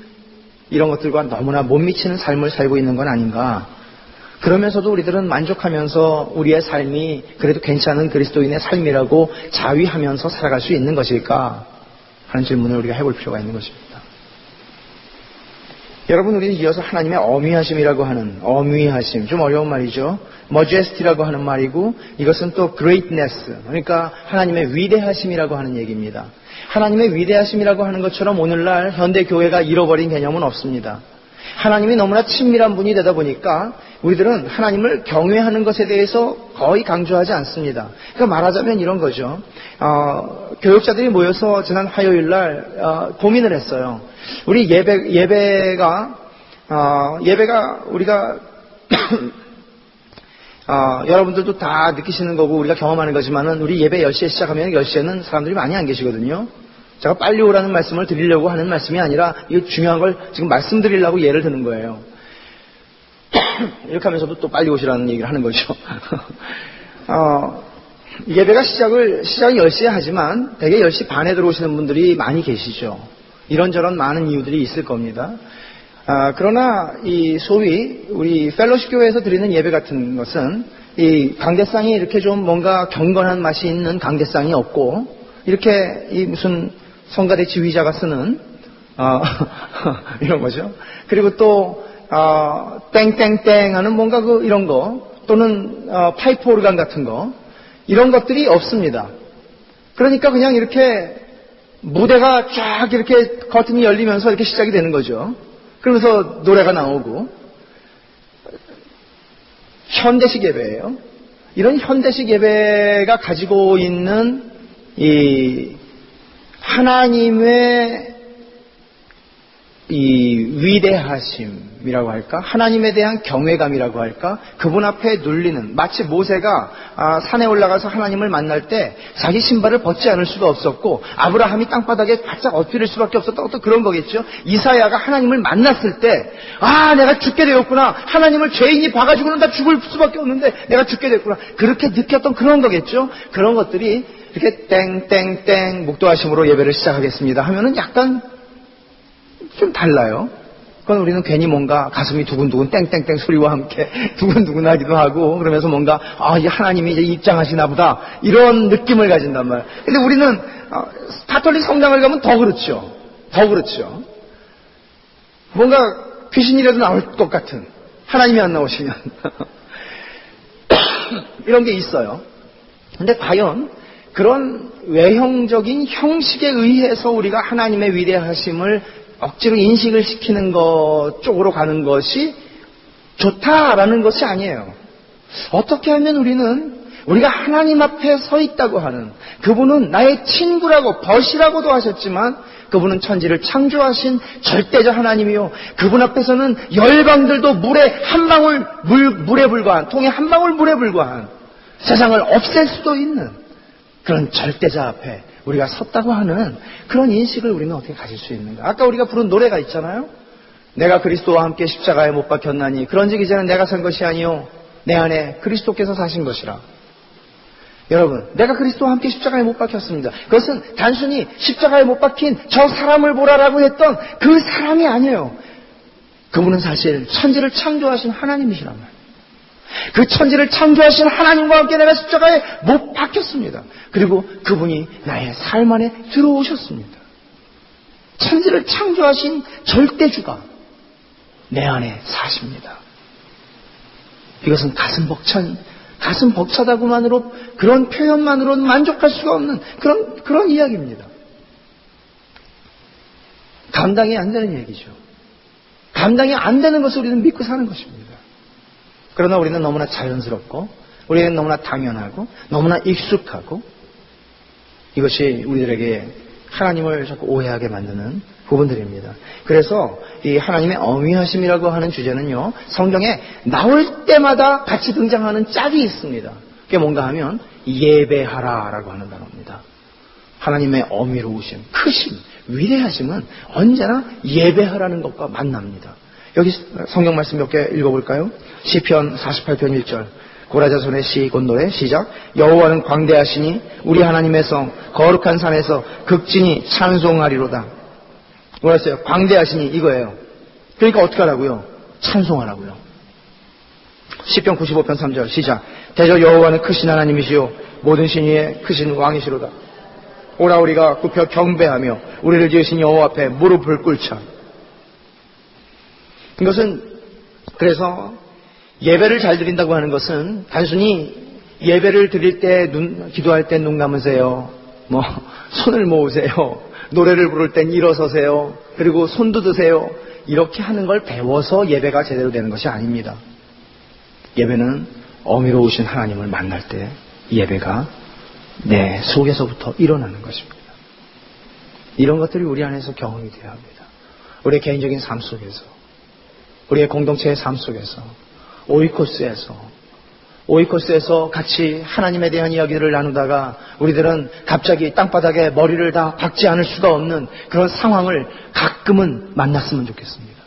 이런 것들과 너무나 못 미치는 삶을 살고 있는 건 아닌가. 그러면서도 우리들은 만족하면서 우리의 삶이 그래도 괜찮은 그리스도인의 삶이라고 자위하면서 살아갈 수 있는 것일까 하는 질문을 우리가 해볼 필요가 있는 것입니다. 여러분, 우리는 이어서 하나님의 어미하심이라고 하는, 어미하심, 좀 어려운 말이죠. majesty라고 하는 말이고, 이것은 또 greatness, 그러니까 하나님의 위대하심이라고 하는 얘기입니다. 하나님의 위대하심이라고 하는 것처럼 오늘날 현대 교회가 잃어버린 개념은 없습니다. 하나님이 너무나 친밀한 분이 되다 보니까 우리들은 하나님을 경외하는 것에 대해서 거의 강조하지 않습니다. 그러니까 말하자면 이런 거죠. 교육자들이 모여서 지난 화요일 날 고민을 했어요. 우리 예배가 우리가 여러분들도 다 느끼시는 거고 우리가 경험하는 거지만은 우리 예배 10시에 시작하면 10시에는 사람들이 많이 안 계시거든요. 제가 빨리 오라는 말씀을 드리려고 하는 말씀이 아니라 이거 중요한 걸 지금 말씀드리려고 예를 드는 거예요. 이렇게 하면서도 또 빨리 오시라는 얘기를 하는 거죠. 예배가 시작이 10시에 하지만 대개 10시 반에 들어오시는 분들이 많이 계시죠. 이런저런 많은 이유들이 있을 겁니다. 그러나 이 소위 우리 펠로십 교회에서 드리는 예배 같은 것은 이 강대상이 이렇게 좀 뭔가 경건한 맛이 있는 강대상이 없고 이렇게 이 무슨 성가대 지휘자가 쓰는 이런 거죠. 그리고 또 땡땡땡 하는 뭔가 이런 거, 또는 파이프 오르간 같은 거, 이런 것들이 없습니다. 그러니까 그냥 이렇게 무대가 쫙 이렇게 커튼이 열리면서 이렇게 시작이 되는 거죠. 그러면서 노래가 나오고, 현대식 예배예요. 이런 현대식 예배가 가지고 있는 이 하나님의 이 위대하심이라고 할까? 하나님에 대한 경외감이라고 할까? 그분 앞에 눌리는, 마치 모세가 산에 올라가서 하나님을 만날 때 자기 신발을 벗지 않을 수가 없었고, 아브라함이 땅바닥에 바짝 엎드릴 수밖에 없었던 어떤 그런 거겠죠. 이사야가 하나님을 만났을 때, 내가 죽게 되었구나. 하나님을 죄인이 봐가지고는 나 죽을 수밖에 없는데 내가 죽게 됐구나. 그렇게 느꼈던 그런 거겠죠. 그런 것들이 이렇게 땡땡땡 묵도하심으로 예배를 시작하겠습니다 하면은 약간 좀 달라요. 그건 우리는 괜히 뭔가 가슴이 두근두근 땡땡땡 소리와 함께 두근두근 하기도 하고, 그러면서 뭔가 이 하나님이 이제 입장하시나 보다, 이런 느낌을 가진단 말이에요. 근데 우리는 가톨릭 성당을 가면 더 그렇죠. 뭔가 귀신이라도 나올 것 같은, 하나님이 안 나오시면 이런 게 있어요. 근데 과연 그런 외형적인 형식에 의해서 우리가 하나님의 위대하심을 억지로 인식을 시키는 것 쪽으로 가는 것이 좋다라는 것이 아니에요. 어떻게 하면 우리가 하나님 앞에 서 있다고 하는, 그분은 나의 친구라고, 벗이라고도 하셨지만 그분은 천지를 창조하신 절대적 하나님이요, 그분 앞에서는 열방들도 물에 불과한, 통에 한 방울 물에 불과한, 세상을 없앨 수도 있는 그런 절대자 앞에 우리가 섰다고 하는 그런 인식을 우리는 어떻게 가질 수 있는가? 아까 우리가 부른 노래가 있잖아요. 내가 그리스도와 함께 십자가에 못 박혔나니 그런즉 이제는 내가 산 것이 아니요 내 안에 그리스도께서 사신 것이라. 여러분, 내가 그리스도와 함께 십자가에 못 박혔습니다. 그것은 단순히 십자가에 못 박힌 저 사람을 보라라고 했던 그 사람이 아니에요. 그분은 사실 천지를 창조하신 하나님이시란 말이에요. 그 천지를 창조하신 하나님과 함께 내가 십자가에 못 박혔습니다. 그리고 그분이 나의 삶 안에 들어오셨습니다. 천지를 창조하신 절대주가 내 안에 사십니다. 이것은 가슴 벅차다고만으로, 그런 표현만으로는 만족할 수가 없는 그런 이야기입니다. 감당이 안 되는 얘기죠. 감당이 안 되는 것을 우리는 믿고 사는 것입니다. 그러나 우리는 너무나 자연스럽고, 우리는 너무나 당연하고, 너무나 익숙하고, 이것이 우리들에게 하나님을 자꾸 오해하게 만드는 부분들입니다. 그래서 이 하나님의 어미하심이라고 하는 주제는요, 성경에 나올 때마다 같이 등장하는 짝이 있습니다. 그게 뭔가 하면 예배하라라고 하는 단어입니다. 하나님의 어미로우심, 크심, 위대하심은 언제나 예배하라는 것과 만납니다. 여기 성경 말씀 몇 개 읽어볼까요? 시편 48편 1절. 고라자손의 시 곤노래 시작. 여호와는 광대하시니 우리 하나님의 성 거룩한 산에서 극진히 찬송하리로다. 뭐랬어요? 광대하시니 이거예요. 그러니까 어떻게 하라고요? 찬송하라고요. 시편 95편 3절 시작. 대저 여호와는 크신 하나님이시요 모든 신 위에 크신 왕이시로다. 오라 우리가 굽혀 경배하며 우리를 지으신 여호와 앞에 무릎을 꿇자. 이것은, 그래서 예배를 잘 드린다고 하는 것은 단순히 예배를 드릴 때 기도할 때 눈 감으세요, 손을 모으세요, 노래를 부를 땐 일어서세요, 그리고 손도 드세요, 이렇게 하는 걸 배워서 예배가 제대로 되는 것이 아닙니다. 예배는 어미로우신 하나님을 만날 때 예배가 내 속에서부터 일어나는 것입니다. 이런 것들이 우리 안에서 경험이 되어야 합니다. 우리의 개인적인 삶 속에서, 우리의 공동체의 삶 속에서, 오이코스에서 같이 하나님에 대한 이야기들을 나누다가 우리들은 갑자기 땅바닥에 머리를 다 박지 않을 수가 없는 그런 상황을 가끔은 만났으면 좋겠습니다.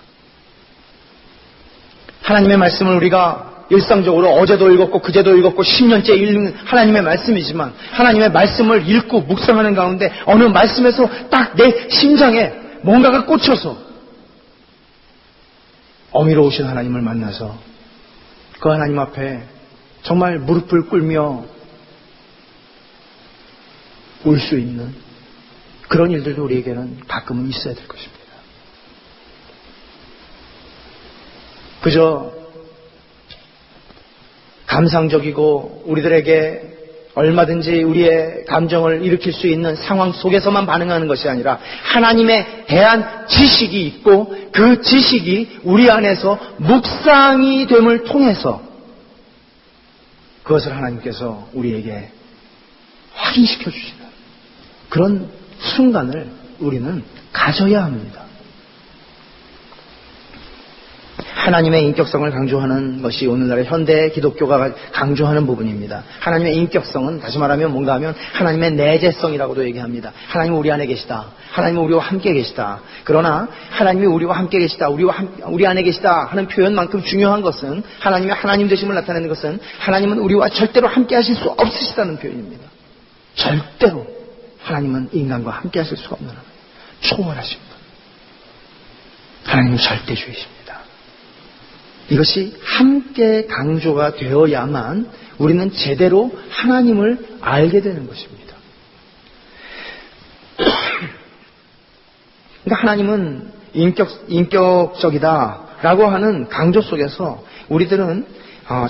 하나님의 말씀을 우리가 일상적으로 어제도 읽었고 그제도 읽었고 10년째 읽는 하나님의 말씀이지만, 하나님의 말씀을 읽고 묵상하는 가운데 어느 말씀에서 딱 내 심장에 뭔가가 꽂혀서 어미로우신 하나님을 만나서 그 하나님 앞에 정말 무릎을 꿇며 울 수 있는 그런 일들도 우리에게는 가끔은 있어야 될 것입니다. 그저 감상적이고 우리들에게 얼마든지 우리의 감정을 일으킬 수 있는 상황 속에서만 반응하는 것이 아니라 하나님에 대한 지식이 있고 그 지식이 우리 안에서 묵상이 됨을 통해서 그것을 하나님께서 우리에게 확인시켜 주시는 그런 순간을 우리는 가져야 합니다. 하나님의 인격성을 강조하는 것이 오늘날의 현대 기독교가 강조하는 부분입니다. 하나님의 인격성은 다시 말하면 뭔가 하면 하나님의 내재성이라고도 얘기합니다. 하나님은 우리 안에 계시다. 하나님은 우리와 함께 계시다. 그러나 하나님이 우리와 함께 계시다. 우리 안에 계시다 하는 표현만큼 중요한 것은 하나님의 하나님 되심을 나타내는 것은 하나님은 우리와 절대로 함께 하실 수 없으시다는 표현입니다. 절대로 하나님은 인간과 함께 하실 수가 없는 하나님. 초월하신 분. 하나님은 절대주의십니다. 이것이 함께 강조가 되어야만 우리는 제대로 하나님을 알게 되는 것입니다. 그러니까 하나님은 인격적이다라고 하는 강조 속에서 우리들은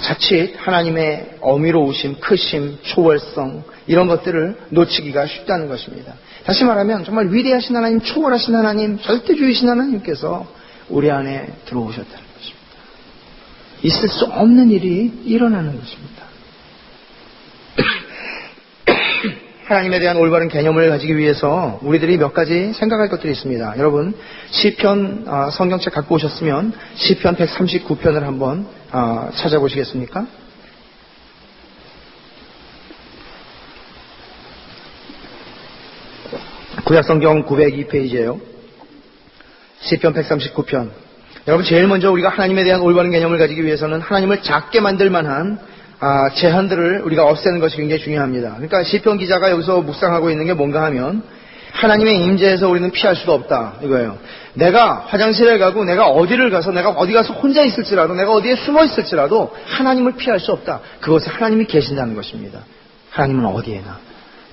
자칫 하나님의 어미로우심, 크심, 초월성 이런 것들을 놓치기가 쉽다는 것입니다. 다시 말하면 정말 위대하신 하나님, 초월하신 하나님, 절대주의신 하나님께서 우리 안에 들어오셨다는 것입니다. 있을 수 없는 일이 일어나는 것입니다. 하나님에 대한 올바른 개념을 가지기 위해서 우리들이 몇 가지 생각할 것들이 있습니다. 여러분 시편 성경책 갖고 오셨으면 시편 139편을 한번 찾아보시겠습니까? 구약성경 902페이지예요. 시편 139편. 여러분 제일 먼저 우리가 하나님에 대한 올바른 개념을 가지기 위해서는 하나님을 작게 만들 만한 제한들을 우리가 없애는 것이 굉장히 중요합니다. 그러니까 시편 기자가 여기서 묵상하고 있는 게 뭔가 하면 하나님의 임재에서 우리는 피할 수가 없다 이거예요. 내가 화장실에 가고 내가 어디를 가서 내가 어디 가서 혼자 있을지라도 내가 어디에 숨어 있을지라도 하나님을 피할 수 없다. 그것은 하나님이 계신다는 것입니다. 하나님은 어디에나.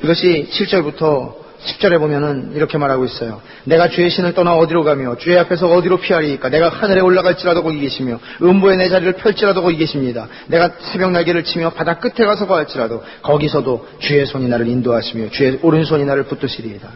이것이 7절부터 10절에 보면은 이렇게 말하고 있어요. 내가 주의 신을 떠나 어디로 가며 주의 앞에서 어디로 피하리이까. 내가 하늘에 올라갈지라도 거기 계시며 음부에 내 자리를 펼지라도 거기 계십니다. 내가 새벽 날개를 치며 바다 끝에 가서 거할지라도 거기서도 주의 손이 나를 인도하시며 주의 오른손이 나를 붙드시리이다.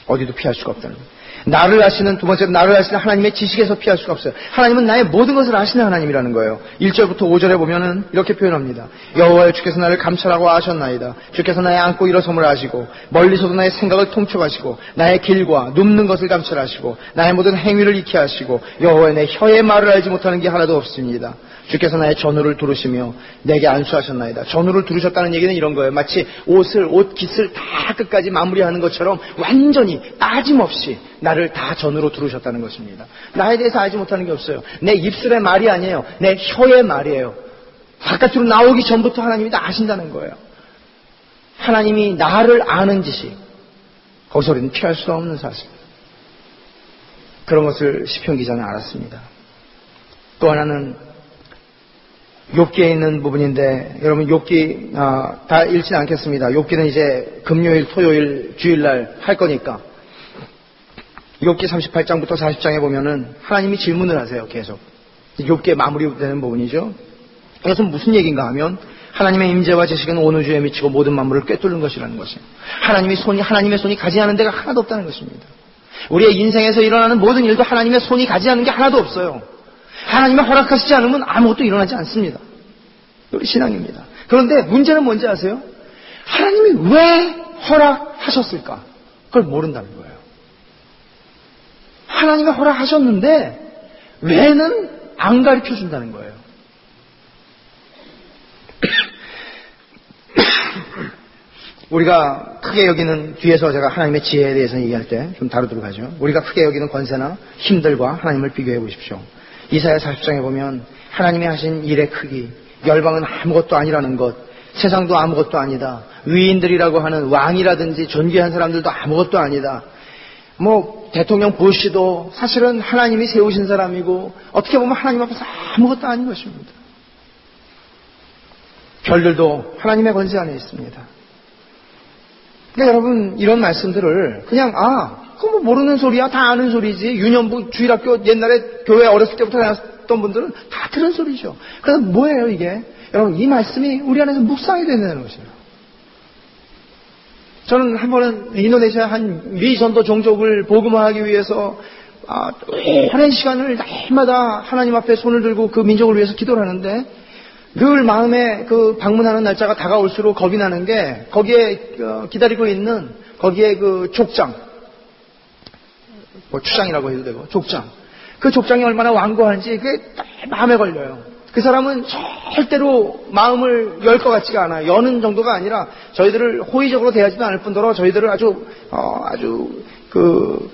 어디도 피할 수가 없다는 거예요. 나를 아시는 두 번째로 나를 아시는 하나님의 지식에서 피할 수가 없어요. 하나님은 나의 모든 것을 아시는 하나님이라는 거예요. 1절부터 5절에 보면은 이렇게 표현합니다. 여호와여 주께서 나를 감찰하고 아셨나이다. 주께서 나의 앉고 일어섬을 아시고 멀리서도 나의 생각을 통촉하시고 나의 길과 눕는 것을 감찰하시고 나의 모든 행위를 익히 하시고 여호와여 내 혀의 말을 알지 못하는 게 하나도 없습니다. 주께서 나의 전후를 두르시며 내게 안수하셨나이다. 전후를 두르셨다는 얘기는 이런 거예요. 마치 옷 깃을 다 끝까지 마무리하는 것처럼 완전히 빠짐없이 나를 다 전후로 두르셨다는 것입니다. 나에 대해서 알지 못하는 게 없어요. 내 입술의 말이 아니에요. 내 혀의 말이에요. 바깥으로 나오기 전부터 하나님이 다 아신다는 거예요. 하나님이 나를 아는 지식, 거기서 우리는 피할 수 없는 사실. 그런 것을 시편 기자는 알았습니다. 또 하나는 욥기에 있는 부분인데 여러분 욥기 다 읽지는 않겠습니다. 욥기는 이제 금요일, 토요일, 주일날 할 거니까 욥기 38장부터 40장에 보면은 하나님이 질문을 하세요. 계속 욥기에 마무리되는 부분이죠. 이것은 무슨 얘기인가 하면 하나님의 임재와 지식은 온 우주에 미치고 모든 만물을 꿰뚫는 것이라는 것이에요. 하나님의 손이 가지 않은 데가 하나도 없다는 것입니다. 우리의 인생에서 일어나는 모든 일도 하나님의 손이 가지 않은 게 하나도 없어요. 하나님이 허락하시지 않으면 아무것도 일어나지 않습니다. 우리 신앙입니다. 그런데 문제는 뭔지 아세요? 하나님이 왜 허락하셨을까? 그걸 모른다는 거예요. 하나님이 허락하셨는데 왜는 안 가르쳐준다는 거예요. 우리가 크게 여기는, 뒤에서 제가 하나님의 지혜에 대해서 얘기할 때 좀 다루도록 하죠. 우리가 크게 여기는 권세나 힘들과 하나님을 비교해 보십시오. 이사야 40장에 보면 하나님이 하신 일의 크기, 열방은 아무것도 아니라는 것, 세상도 아무것도 아니다, 위인들이라고 하는 왕이라든지 존귀한 사람들도 아무것도 아니다, 대통령 부시도 사실은 하나님이 세우신 사람이고 어떻게 보면 하나님 앞에서 아무것도 아닌 것입니다. 별들도 하나님의 권세 안에 있습니다. 그러니까 여러분 이런 말씀들을 그냥 그거 모르는 소리야, 다 아는 소리지, 유년부 주일학교 옛날에 교회 어렸을 때부터 다녔던 어떤 분들은 다 들은 소리죠. 그래서 뭐예요 이게? 여러분 이 말씀이 우리 안에서 묵상이 되는 것이에요. 저는 한 번은 인도네시아 한 미전도 종족을 복음화하기 위해서 오랜 시간을 날마다 하나님 앞에 손을 들고 그 민족을 위해서 기도를 하는데 늘 마음에 그 방문하는 날짜가 다가올수록 겁이 나는 게 거기에 기다리고 있는 거기에 그 족장, 뭐 추장이라고 해도 되고 족장, 그 족장이 얼마나 완고한지 그게 마음에 걸려요. 그 사람은 절대로 마음을 열 것 같지가 않아요. 여는 정도가 아니라 저희들을 호의적으로 대하지도 않을 뿐더러 저희들을 아주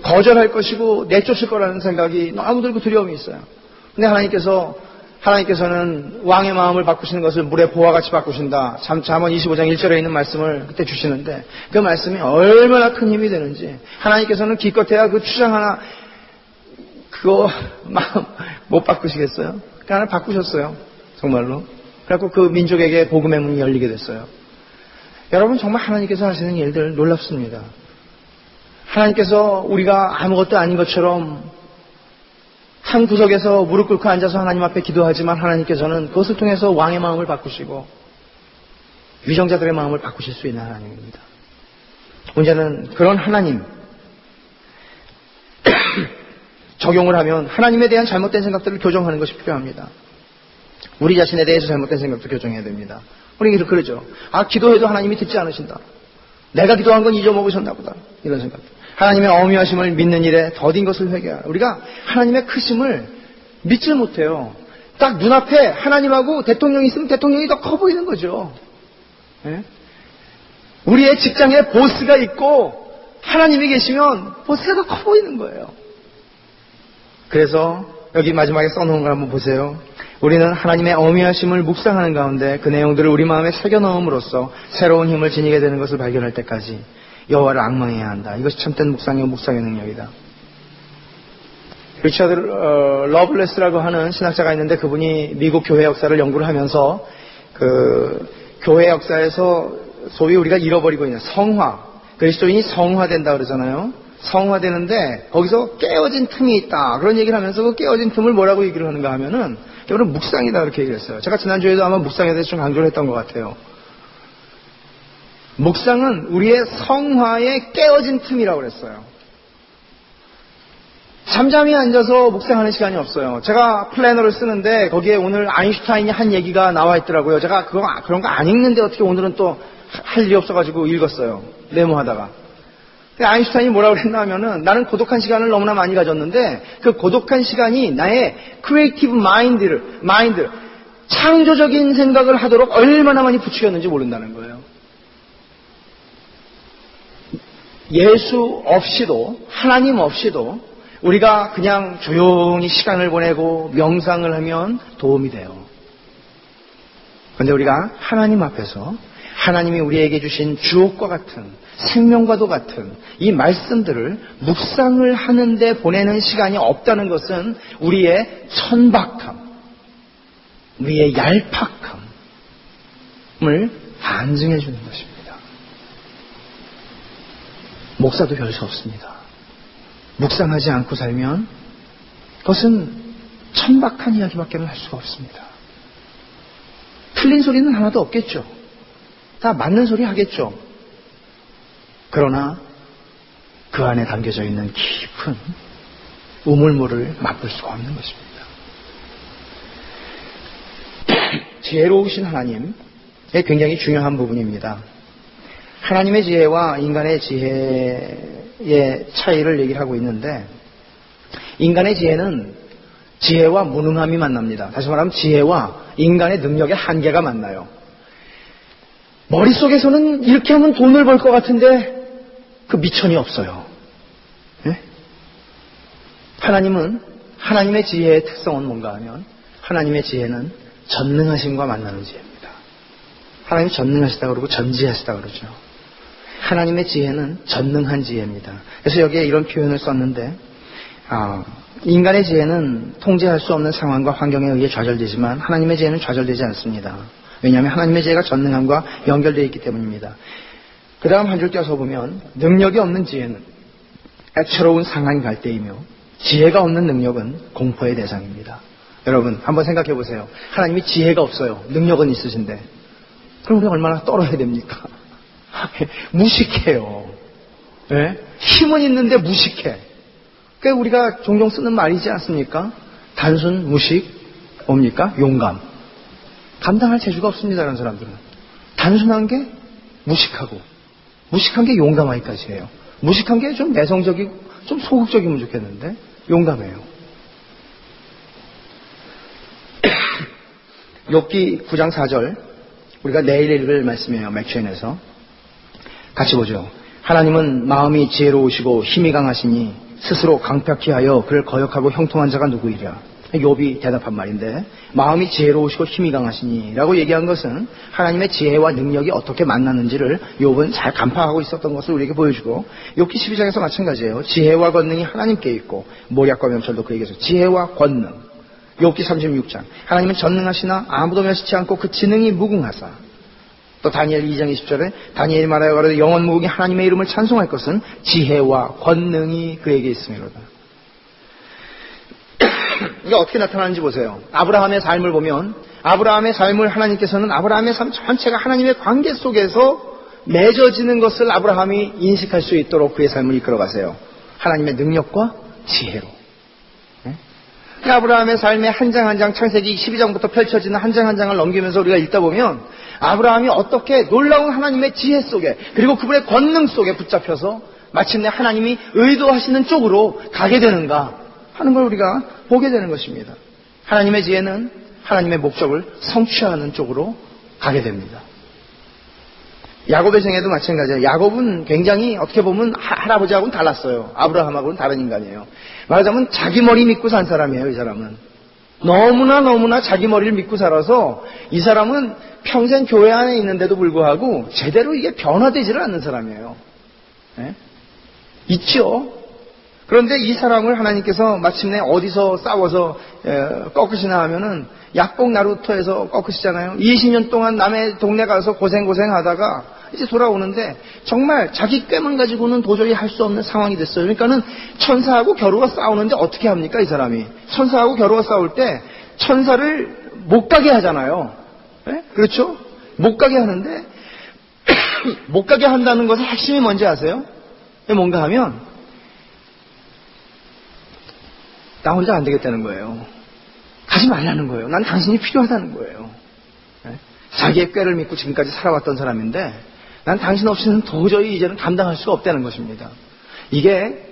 거절할 것이고 내쫓을 거라는 생각이 너무 들고 두려움이 있어요. 근데 하나님께서는 왕의 마음을 바꾸시는 것을 물의 보화 같이 바꾸신다. 잠언 25장 1절에 있는 말씀을 그때 주시는데 그 말씀이 얼마나 큰 힘이 되는지 하나님께서는 기껏해야 그 추장 하나 그거 마음 못 바꾸시겠어요? 그 하나 바꾸셨어요. 정말로. 그래갖고 그 민족에게 복음의 문이 열리게 됐어요. 여러분 정말 하나님께서 하시는 일들 놀랍습니다. 하나님께서 우리가 아무것도 아닌 것처럼 한 구석에서 무릎 꿇고 앉아서 하나님 앞에 기도하지만 하나님께서는 그것을 통해서 왕의 마음을 바꾸시고 위정자들의 마음을 바꾸실 수 있는 하나님입니다. 문제는 그런 하나님 적용을 하면 하나님에 대한 잘못된 생각들을 교정하는 것이 필요합니다. 우리 자신에 대해서 잘못된 생각도 교정해야 됩니다. 우리 그러죠. 기도해도 하나님이 듣지 않으신다. 내가 기도한 건 잊어먹으셨나 보다. 이런 생각. 하나님의 어미하심을 믿는 일에 더딘 것을 회개하라. 우리가 하나님의 크심을 믿질 못해요. 딱 눈앞에 하나님하고 대통령이 있으면 대통령이 더 커 보이는 거죠. 네? 우리의 직장에 보스가 있고 하나님이 계시면 보스가 더 커 보이는 거예요. 그래서 여기 마지막에 써놓은 걸 한번 보세요. 우리는 하나님의 어미하심을 묵상하는 가운데 그 내용들을 우리 마음에 새겨넣음으로써 새로운 힘을 지니게 되는 것을 발견할 때까지 여호와를 앙망해야 한다. 이것이 참된 묵상이요 묵상의 능력이다. 리처드 러블레스라고 하는 신학자가 있는데 그분이 미국 교회 역사를 연구를 하면서 그 교회 역사에서 소위 우리가 잃어버리고 있는 성화, 그리스도인이 성화된다 그러잖아요. 성화되는데 거기서 깨어진 틈이 있다. 그런 얘기를 하면서 그 깨어진 틈을 뭐라고 얘기를 하는가 하면은 여러분 묵상이다 그렇게 얘기를 했어요. 제가 지난주에도 아마 묵상에 대해서 좀 강조를 했던 것 같아요. 묵상은 우리의 성화의 깨어진 틈이라고 그랬어요. 잠잠히 앉아서 묵상하는 시간이 없어요. 제가 플래너를 쓰는데 거기에 오늘 아인슈타인이 한 얘기가 나와 있더라고요. 제가 그런 거 안 읽는데 어떻게 오늘은 또 할 일이 없어가지고 읽었어요. 메모하다가. 아인슈타인이 뭐라고 그랬나 하면은 나는 고독한 시간을 너무나 많이 가졌는데 그 고독한 시간이 나의 크리에이티브 마인드, 창조적인 생각을 하도록 얼마나 많이 부추겼는지 모른다는 거예요. 예수 없이도 하나님 없이도 우리가 그냥 조용히 시간을 보내고 명상을 하면 도움이 돼요. 그런데 우리가 하나님 앞에서 하나님이 우리에게 주신 주옥과 같은 생명과도 같은 이 말씀들을 묵상을 하는데 보내는 시간이 없다는 것은 우리의 천박함, 우리의 얄팍함을 반증해 주는 것입니다. 목사도 별 수 없습니다. 묵상하지 않고 살면 그것은 천박한 이야기밖에 할 수가 없습니다. 틀린 소리는 하나도 없겠죠. 다 맞는 소리 하겠죠. 그러나 그 안에 담겨져 있는 깊은 우물물을 맛볼 수가 없는 것입니다. 지혜로우신 하나님의 굉장히 중요한 부분입니다. 하나님의 지혜와 인간의 지혜의 차이를 얘기를 하고 있는데 인간의 지혜는 지혜와 무능함이 만납니다. 다시 말하면 지혜와 인간의 능력의 한계가 만나요. 머릿속에서는 이렇게 하면 돈을 벌 것 같은데 그 미천이 없어요. 네? 하나님의 지혜의 특성은 뭔가 하면 하나님의 지혜는 전능하심과 만나는 지혜입니다. 하나님이 전능하시다 그러고 전지하시다 그러죠. 하나님의 지혜는 전능한 지혜입니다. 그래서 여기에 이런 표현을 썼는데 인간의 지혜는 통제할 수 없는 상황과 환경에 의해 좌절되지만 하나님의 지혜는 좌절되지 않습니다. 왜냐하면 하나님의 지혜가 전능함과 연결되어 있기 때문입니다. 그 다음 한 줄 떼어서 보면 능력이 없는 지혜는 애처로운 상한 갈대이며 지혜가 없는 능력은 공포의 대상입니다. 여러분 한번 생각해 보세요. 하나님이 지혜가 없어요. 능력은 있으신데 그럼 우리 얼마나 떨어야 됩니까? 무식해요. 네? 힘은 있는데 무식해. 그러니까 우리가 종종 쓰는 말이지 않습니까? 단순 무식, 뭡니까? 용감. 감당할 재주가 없습니다. 이런 사람들은. 단순한 게 무식하고 무식한 게 용감하기까지 해요. 무식한 게 좀 내성적이고 좀 소극적이면 좋겠는데 용감해요. 욥기 9장 4절 우리가 내일 읽을 말씀이에요. 맥주엔에서 같이 보죠. 하나님은 마음이 지혜로우시고 힘이 강하시니 스스로 강팍히 하여 그를 거역하고 형통한 자가 누구이랴. 욥이 대답한 말인데 마음이 지혜로우시고 힘이 강하시니 라고 얘기한 것은 하나님의 지혜와 능력이 어떻게 만났는지를 욥은 잘 간파하고 있었던 것을 우리에게 보여주고 욥기 12장에서 마찬가지예요. 지혜와 권능이 하나님께 있고 모략과 명철도 그에게 있어. 지혜와 권능. 욥기 36장 하나님은 전능하시나 아무도 멸시치 않고 그 지능이 무궁하사. 또 다니엘 2장 20절에 다니엘이 말하여 가로되 영원 무궁히 하나님의 이름을 찬송할 것은 지혜와 권능이 그에게 있음이로다. 이게 어떻게 나타나는지 보세요. 아브라함의 삶을 보면 아브라함의 삶을 하나님께서는 아브라함의 삶 전체가 하나님의 관계 속에서 맺어지는 것을 아브라함이 인식할 수 있도록 그의 삶을 이끌어가세요. 하나님의 능력과 지혜로. 아브라함의 삶의 한 장 한 장 창세기 12장부터 펼쳐지는 한 장 한 장을 넘기면서 우리가 읽다 보면 아브라함이 어떻게 놀라운 하나님의 지혜 속에 그리고 그분의 권능 속에 붙잡혀서 마침내 하나님이 의도하시는 쪽으로 가게 되는가 하는 걸 우리가 보게 되는 것입니다. 하나님의 지혜는 하나님의 목적을 성취하는 쪽으로 가게 됩니다. 야곱의 생애도 마찬가지예요. 야곱은 굉장히 어떻게 보면 할아버지하고는 달랐어요. 아브라함하고는 다른 인간이에요. 말하자면 자기 머리 믿고 산 사람이에요. 이 사람은 너무나 자기 머리를 믿고 살아서 이 사람은 평생 교회 안에 있는데도 불구하고 제대로 이게 변화되지를 않는 사람이에요. 네? 있죠. 그런데 이 사람을 하나님께서 마침내 어디서 싸워서 꺾으시나 하면은 약복 나루터에서 꺾으시잖아요. 20년 동안 남의 동네 가서 고생하다가 이제 돌아오는데 정말 자기 꾀만 가지고는 도저히 할 수 없는 상황이 됐어요. 그러니까는 천사하고 겨루가 싸우는데 어떻게 합니까? 이 사람이 천사하고 겨루가 싸울 때 천사를 못 가게 하잖아요. 네? 그렇죠? 못 가게 하는데 못 가게 한다는 것의 핵심이 뭔지 아세요? 뭔가 하면 나 혼자 안 되겠다는 거예요. 가지 말라는 거예요. 난 당신이 필요하다는 거예요. 네? 자기의 꾀를 믿고 지금까지 살아왔던 사람인데 난 당신 없이는 도저히 이제는 감당할 수가 없다는 것입니다. 이게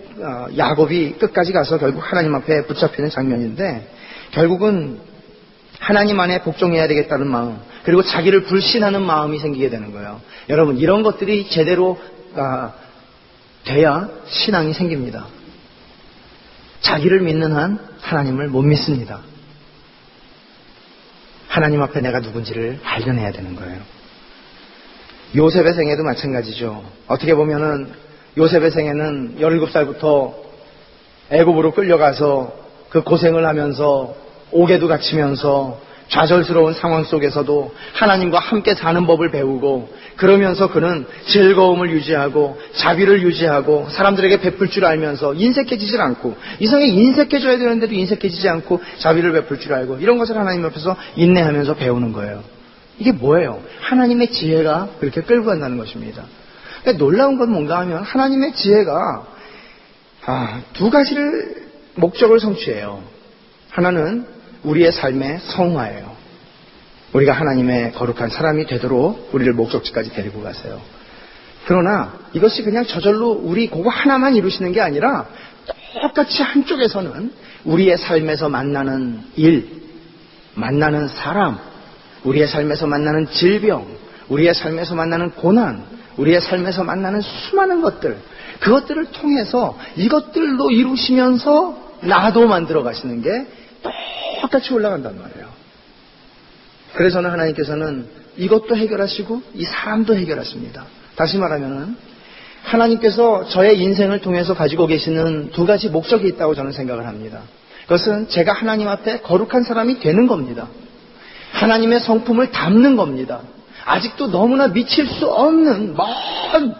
야곱이 끝까지 가서 결국 하나님 앞에 붙잡히는 장면인데 결국은 하나님 안에 복종해야 되겠다는 마음 그리고 자기를 불신하는 마음이 생기게 되는 거예요. 여러분 이런 것들이 제대로 돼야 신앙이 생깁니다. 자기를 믿는 한 하나님을 못 믿습니다. 하나님 앞에 내가 누군지를 발견해야 되는 거예요. 요셉의 생애도 마찬가지죠. 어떻게 보면은 요셉의 생애는 17살부터 애굽으로 끌려가서 그 고생을 하면서 옥에도 갇히면서 좌절스러운 상황 속에서도 하나님과 함께 사는 법을 배우고 그러면서 그는 즐거움을 유지하고 자비를 유지하고 사람들에게 베풀 줄 알면서 인색해지질 않고 이성에 인색해져야 되는데도 인색해지지 않고 자비를 베풀 줄 알고 이런 것을 하나님 앞에서 인내하면서 배우는 거예요. 이게 뭐예요? 하나님의 지혜가 그렇게 끌고 간다는 것입니다. 그러니까 놀라운 건 뭔가 하면 하나님의 지혜가 두 가지를 목적을 성취해요. 하나는 우리의 삶의 성화예요. 우리가 하나님의 거룩한 사람이 되도록 우리를 목적지까지 데리고 가세요. 그러나 이것이 그냥 저절로 우리 그거 하나만 이루시는 게 아니라 똑같이 한쪽에서는 우리의 삶에서 만나는 일, 만나는 사람, 우리의 삶에서 만나는 질병, 우리의 삶에서 만나는 고난, 우리의 삶에서 만나는 수많은 것들, 그것들을 통해서 이것들로 이루시면서 나도 만들어 가시는 게 똑같이 올라간단 말이에요. 그래서는 하나님께서는 이것도 해결하시고 이 사람도 해결하십니다. 다시 말하면은 하나님께서 저의 인생을 통해서 가지고 계시는 두 가지 목적이 있다고 저는 생각을 합니다. 그것은 제가 하나님 앞에 거룩한 사람이 되는 겁니다. 하나님의 성품을 담는 겁니다. 아직도 너무나 미칠 수 없는 먼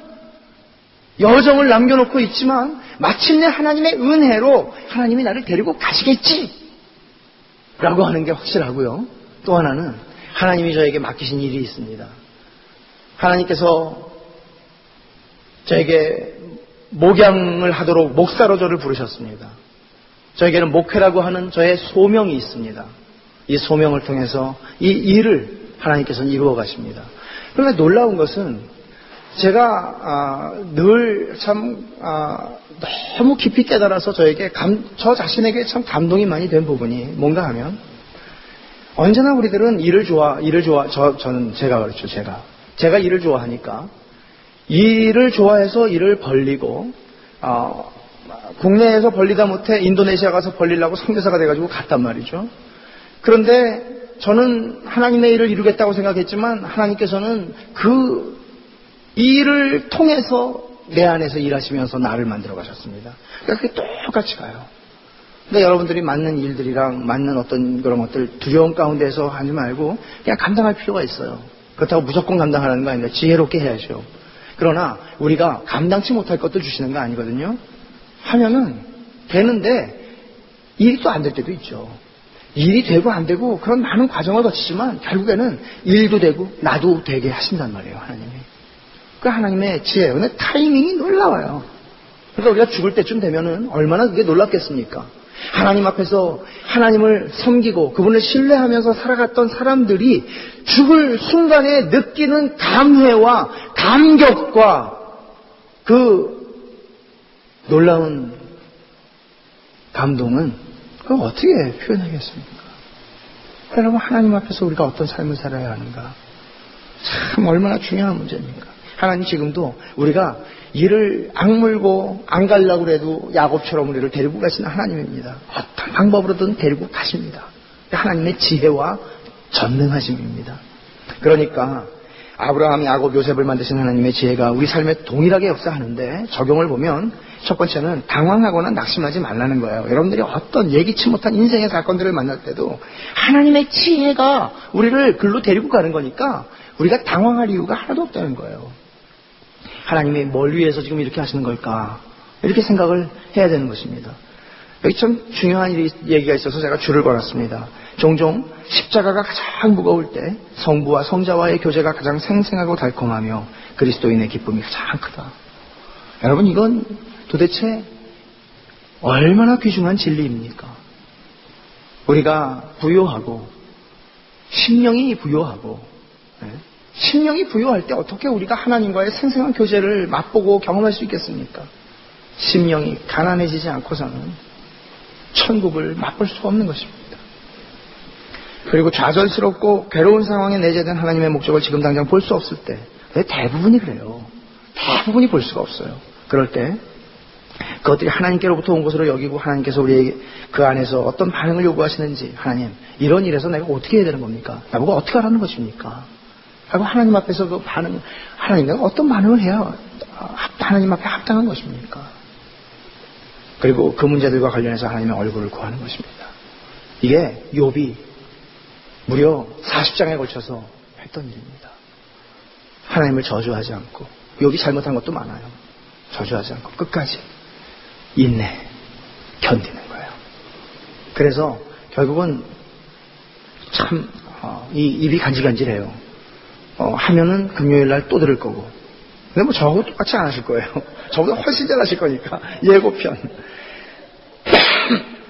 여정을 남겨놓고 있지만 마침내 하나님의 은혜로 하나님이 나를 데리고 가시겠지. 라고 하는 게 확실하고요. 또 하나는 하나님이 저에게 맡기신 일이 있습니다. 하나님께서 저에게 목양을 하도록 목사로 저를 부르셨습니다. 저에게는 목회라고 하는 저의 소명이 있습니다. 이 소명을 통해서 이 일을 하나님께서는 이루어 가십니다. 그런데 놀라운 것은 제가 늘 참 너무 깊이 깨달아서 저 자신에게 참 감동이 많이 된 부분이 뭔가 하면, 언제나 우리들은 저는 제가 그렇죠. 제가 일을 좋아하니까 일을 좋아해서 일을 벌리고 국내에서 벌리다 못해 인도네시아 가서 벌리려고 선교사가 돼가지고 갔단 말이죠. 그런데 저는 하나님의 일을 이루겠다고 생각했지만 하나님께서는 그 일을 통해서 내 안에서 일하시면서 나를 만들어 가셨습니다. 그러니까 그게 똑같이 가요. 그러니까 여러분들이 맞는 일들이랑 맞는 어떤 그런 것들 두려움 가운데서 하지 말고 그냥 감당할 필요가 있어요. 그렇다고 무조건 감당하라는 거 아닙니다. 지혜롭게 해야죠. 그러나 우리가 감당치 못할 것들 주시는 거 아니거든요. 하면은 되는데 일이 또 안 될 때도 있죠. 일이 되고 안 되고 그런 많은 과정을 거치지만 결국에는 일도 되고 나도 되게 하신단 말이에요. 하나님이. 그 하나님의 지혜예요. 근데 타이밍이 놀라워요. 그러니까 우리가 죽을 때쯤 되면은 얼마나 그게 놀랍겠습니까? 하나님 앞에서 하나님을 섬기고 그분을 신뢰하면서 살아갔던 사람들이 죽을 순간에 느끼는 감회와 감격과 그 놀라운 감동은 그걸 어떻게 표현하겠습니까? 여러분, 하나님 앞에서 우리가 어떤 삶을 살아야 하는가? 참 얼마나 중요한 문제입니까? 하나님 지금도 우리가 일을 악물고 안 가려고 해도 야곱처럼 우리를 데리고 가시는 하나님입니다. 어떤 방법으로든 데리고 가십니다. 하나님의 지혜와 전능하심입니다. 그러니까 아브라함, 야곱, 요셉을 만드신 하나님의 지혜가 우리 삶에 동일하게 역사하는데 적용을 보면 첫 번째는 당황하거나 낙심하지 말라는 거예요. 여러분들이 어떤 예기치 못한 인생의 사건들을 만날 때도 하나님의 지혜가 우리를 글로 데리고 가는 거니까 우리가 당황할 이유가 하나도 없다는 거예요. 하나님이 뭘 위해서 지금 이렇게 하시는 걸까? 이렇게 생각을 해야 되는 것입니다. 여기 참 중요한 얘기가 있어서 제가 줄을 걸었습니다. 종종 십자가가 가장 무거울 때 성부와 성자와의 교제가 가장 생생하고 달콤하며 그리스도인의 기쁨이 가장 크다. 여러분, 이건 도대체 얼마나 귀중한 진리입니까? 우리가 부요하고 심령이 부요하고 심령이 부요할 때 어떻게 우리가 하나님과의 생생한 교제를 맛보고 경험할 수 있겠습니까? 심령이 가난해지지 않고서는 천국을 맛볼 수가 없는 것입니다. 그리고 좌절스럽고 괴로운 상황에 내재된 하나님의 목적을 지금 당장 볼 수 없을 때, 대부분이 그래요. 대부분이 볼 수가 없어요. 그럴 때 그것들이 하나님께로부터 온 것으로 여기고 하나님께서 우리에게 그 안에서 어떤 반응을 요구하시는지, 하나님 이런 일에서 내가 어떻게 해야 되는 겁니까? 나보고 어떻게 하라는 것입니까? 하고 하나님 앞에서 그 반응, 하나님 내가 어떤 반응을 해야 하나님 앞에 합당한 것입니까? 그리고 그 문제들과 관련해서 하나님의 얼굴을 구하는 것입니다. 이게 욥이 무려 40장에 걸쳐서 했던 일입니다. 하나님을 저주하지 않고, 욥이 잘못한 것도 많아요. 저주하지 않고 끝까지 인내, 견디는 거예요. 그래서 결국은 참 이 입이 간질간질해요. 하면은 금요일 날 또 들을 거고. 근데 뭐 저하고 똑같이 안 하실 거예요. 저보다 훨씬 잘 하실 거니까. 예고편.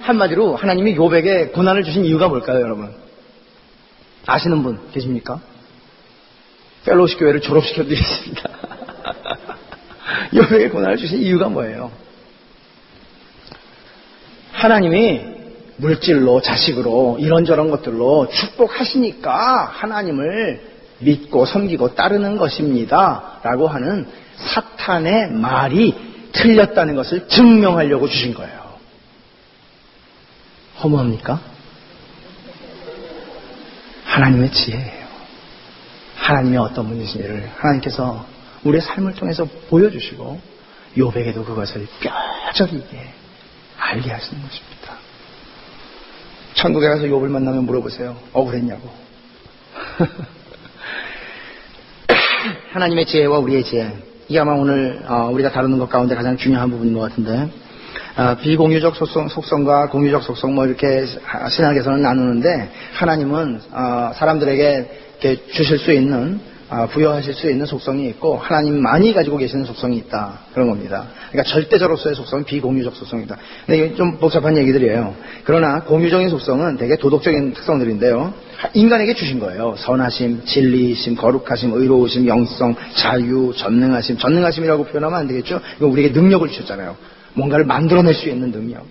한마디로 하나님이 욥에게 고난을 주신 이유가 뭘까요, 여러분? 아시는 분 계십니까? 펠로우십 교회를 졸업시켜드리겠습니다. 욥에게 고난을 주신 이유가 뭐예요? 하나님이 물질로, 자식으로, 이런저런 것들로 축복하시니까 하나님을 믿고 섬기고 따르는 것입니다. 라고 하는 사탄의 말이 틀렸다는 것을 증명하려고 주신 거예요. 허무합니까? 하나님의 지혜예요. 하나님의 어떤 분이신지를 하나님께서 우리의 삶을 통해서 보여주시고 욥에게도 그것을 뼈저리게 알게 하시는 것입니다. 천국에 가서 욥을 만나면 물어보세요. 억울했냐고. 하나님의 지혜와 우리의 지혜, 이게 아마 오늘 우리가 다루는 것 가운데 가장 중요한 부분인 것 같은데, 비공유적 속성과 공유적 속성 뭐 이렇게 신학에서는 나누는데 하나님은 사람들에게 이렇게 주실 수 있는 부여하실 수 있는 속성이 있고 하나님만이 가지고 계시는 속성이 있다 그런 겁니다. 그러니까 절대적으로서의 속성은 비공유적 속성이다. 근데 이게 좀 복잡한 얘기들이에요. 그러나 공유적인 속성은 되게 도덕적인 특성들인데요. 인간에게 주신 거예요. 선하심, 진리심, 거룩하심, 의로우심, 영성, 자유, 전능하심. 전능하심이라고 표현하면 안 되겠죠. 이거 우리에게 능력을 주셨잖아요. 뭔가를 만들어낼 수 있는 능력.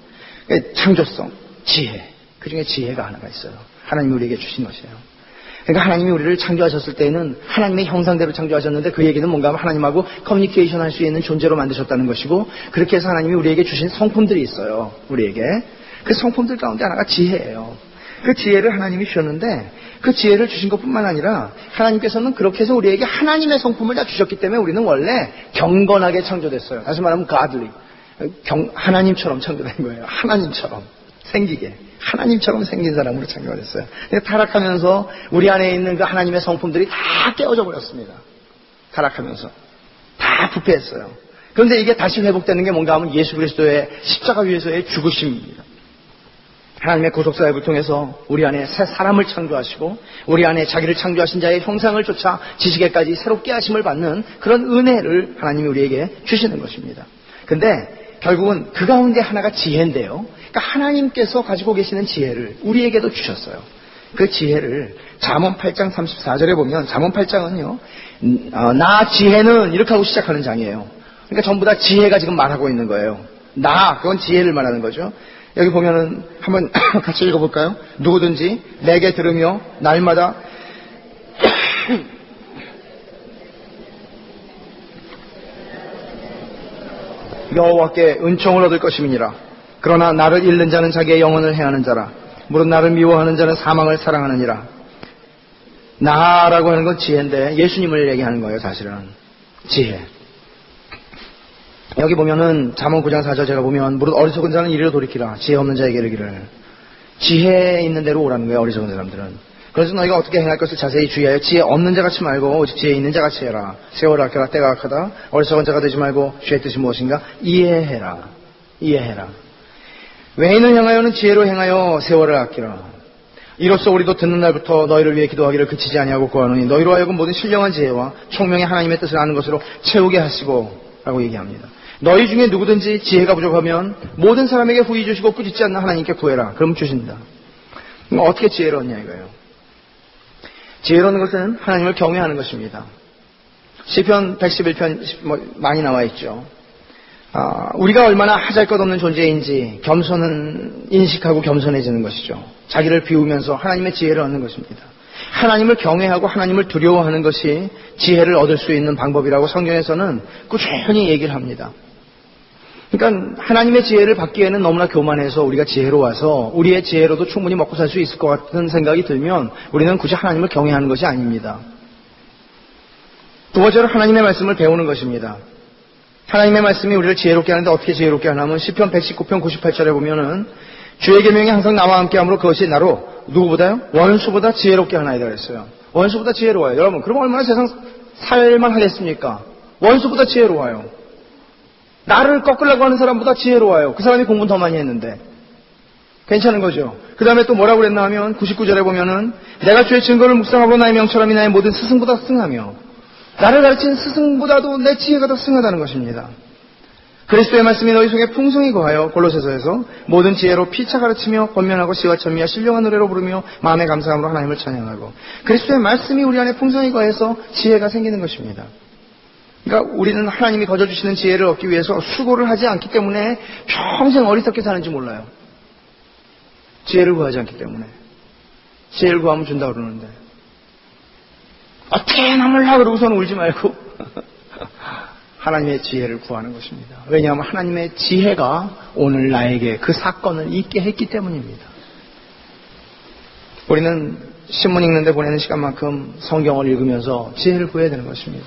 창조성, 지혜. 그중에 지혜가 하나가 있어요. 하나님이 우리에게 주신 것이에요. 그러니까 하나님이 우리를 창조하셨을 때는 하나님의 형상대로 창조하셨는데 그 얘기는 뭔가 하면 하나님하고 커뮤니케이션 할 수 있는 존재로 만드셨다는 것이고 그렇게 해서 하나님이 우리에게 주신 성품들이 있어요. 우리에게. 그 성품들 가운데 하나가 지혜예요. 그 지혜를 하나님이 주셨는데 그 지혜를 주신 것뿐만 아니라 하나님께서는 그렇게 해서 우리에게 하나님의 성품을 다 주셨기 때문에 우리는 원래 경건하게 창조됐어요. 다시 말하면 godly. 하나님처럼 창조된 거예요. 하나님처럼 생기게. 하나님처럼 생긴 사람으로 창조가 됐어요. 타락하면서 우리 안에 있는 그 하나님의 성품들이 다 깨어져 버렸습니다. 타락하면서. 다 부패했어요. 그런데 이게 다시 회복되는 게 뭔가 하면 예수 그리스도의 십자가 위에서의 죽으심입니다. 하나님의 구속사역을 통해서 우리 안에 새 사람을 창조하시고 우리 안에 자기를 창조하신 자의 형상을 쫓아 지식에까지 새롭게 하심을 받는 그런 은혜를 하나님이 우리에게 주시는 것입니다. 근데 결국은 그 가운데 하나가 지혜인데요. 그러니까 하나님께서 가지고 계시는 지혜를 우리에게도 주셨어요. 그 지혜를 잠언 8장 34절에 보면 잠언 8장은요. 나 지혜는 이렇게 하고 시작하는 장이에요. 그러니까 전부 다 지혜가 지금 말하고 있는 거예요. 그건 지혜를 말하는 거죠. 여기 보면은 한번 같이 읽어볼까요? 누구든지 내게 들으며 날마다 여호와께 은총을 얻을 것임이니라. 그러나 나를 잃는 자는 자기의 영혼을 해하는 자라. 무릇 나를 미워하는 자는 사망을 사랑하느니라. 나라고 하는 건 지혜인데 예수님을 얘기하는 거예요. 사실은 지혜. 여기 보면은 잠언 9장 4절 제가 보면 무릇 어리석은 자는 이리로 돌이키라. 지혜 없는 자에게 이르기를. 지혜 있는 대로 오라는 거예요. 어리석은 사람들은. 그래서 너희가 어떻게 행할 것을 자세히 주의하여 지혜 없는 자 같이 말고 오직 지혜 있는 자 같이 해라. 세월을 아껴라. 때가 악하다. 어리석은 자가 되지 말고 주의 뜻이 무엇인가? 이해해라. 외인을 향하여는 지혜로 행하여 세월을 아끼라. 이로써 우리도 듣는 날부터 너희를 위해 기도하기를 그치지 아니하고 구하노니 너희로 하여금 모든 신령한 지혜와 총명의 하나님의 뜻을 아는 것으로 채우게 하시고 라고 얘기합니다. 너희 중에 누구든지 지혜가 부족하면 모든 사람에게 후히 주시고 꾸짖지 않는 하나님께 구해라. 그럼 주신다. 어떻게 지혜를 얻냐 이거예요. 지혜를 얻는 것은 하나님을 경외하는 것입니다. 시편 111편 많이 나와 있죠. 우리가 얼마나 하잘것없는 존재인지 겸손은 인식하고 겸손해지는 것이죠. 자기를 비우면서 하나님의 지혜를 얻는 것입니다. 하나님을 경외하고 하나님을 두려워하는 것이 지혜를 얻을 수 있는 방법이라고 성경에서는 꾸준히 얘기를 합니다. 그러니까 하나님의 지혜를 받기에는 너무나 교만해서 우리가 지혜로워서 우리의 지혜로도 충분히 먹고 살 수 있을 것 같은 생각이 들면 우리는 굳이 하나님을 경외하는 것이 아닙니다. 두 번째로 하나님의 말씀을 배우는 것입니다. 하나님의 말씀이 우리를 지혜롭게 하는데 어떻게 지혜롭게 하냐면 시편 119편 98절에 보면은 주의 계명이 항상 나와 함께함으로 그것이 나로 누구보다요? 원수보다 지혜롭게 하나이다 그랬어요. 원수보다 지혜로워요. 여러분 그럼 얼마나 세상 살만 하겠습니까? 원수보다 지혜로워요. 나를 꺾으려고 하는 사람보다 지혜로워요. 그 사람이 공부는 더 많이 했는데. 괜찮은 거죠. 그 다음에 또 뭐라고 그랬나 하면 99절에 보면은 내가 주의 증거를 묵상하고 나의 명철함이 나의 모든 스승보다 승하며 나를 가르친 스승보다도 내 지혜가 더 승하다는 것입니다. 그리스도의 말씀이 너희 속에 풍성히 거하여 골로새서에서 모든 지혜로 피차 가르치며 권면하고 시와 천미와 신령한 노래로 부르며 마음의 감사함으로 하나님을 찬양하고 그리스도의 말씀이 우리 안에 풍성히 거해서 지혜가 생기는 것입니다. 그러니까 우리는 하나님이 거저주시는 지혜를 얻기 위해서 수고를 하지 않기 때문에 평생 어리석게 사는지 몰라요. 지혜를 구하지 않기 때문에. 지혜를 구하면 준다고 그러는데 어떻게 남을라 그러고서는 울지 말고 하나님의 지혜를 구하는 것입니다. 왜냐하면 하나님의 지혜가 오늘 나에게 그 사건을 있게 했기 때문입니다. 우리는 신문 읽는데 보내는 시간만큼 성경을 읽으면서 지혜를 구해야 되는 것입니다.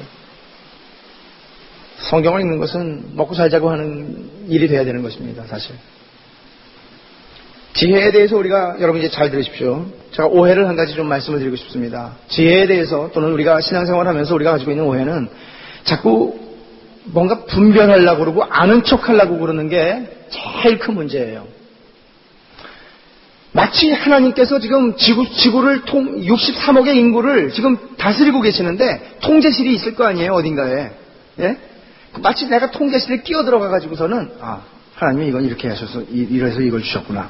성경을 읽는 것은 먹고 살자고 하는 일이 돼야 되는 것입니다. 사실. 지혜에 대해서 우리가 여러분 이제 잘 들으십시오. 제가 오해를 한 가지 좀 말씀을 드리고 싶습니다. 지혜에 대해서 또는 우리가 신앙생활을 하면서 우리가 가지고 있는 오해는 자꾸 뭔가 분별하려고 그러고 아는 척하려고 그러는 게 제일 큰 문제예요. 마치 하나님께서 지금 지구를 63억의 인구를 지금 다스리고 계시는데 통제실이 있을 거 아니에요, 어딘가에. 예? 마치 내가 통제실에 끼어들어가 가지고서는 하나님이 이건 이렇게 하셔서 이래서 이걸 주셨구나.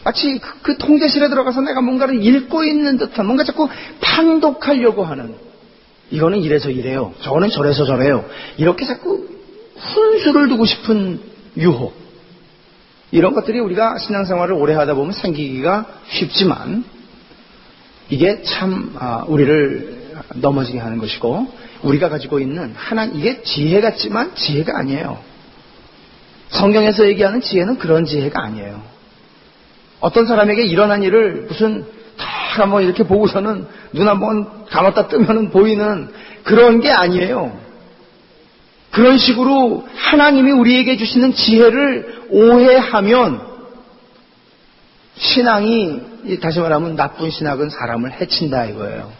마치 그 통제실에 들어가서 내가 뭔가를 읽고 있는 듯한, 뭔가 자꾸 판독하려고 하는, 이거는 이래서 이래요, 저거는 저래서 저래요, 이렇게 자꾸 훈수를 두고 싶은 유혹, 이런 것들이 우리가 신앙생활을 오래 하다 보면 생기기가 쉽지만 이게 참 우리를 넘어지게 하는 것이고, 우리가 가지고 있는 이게 지혜 같지만 지혜가 아니에요. 성경에서 얘기하는 지혜는 그런 지혜가 아니에요. 어떤 사람에게 일어난 일을 무슨 다 한번 이렇게 보고서는 눈 한번 감았다 뜨면은 보이는 그런 게 아니에요. 그런 식으로 하나님이 우리에게 주시는 지혜를 오해하면 신앙이, 다시 말하면 나쁜 신학은 사람을 해친다 이거예요.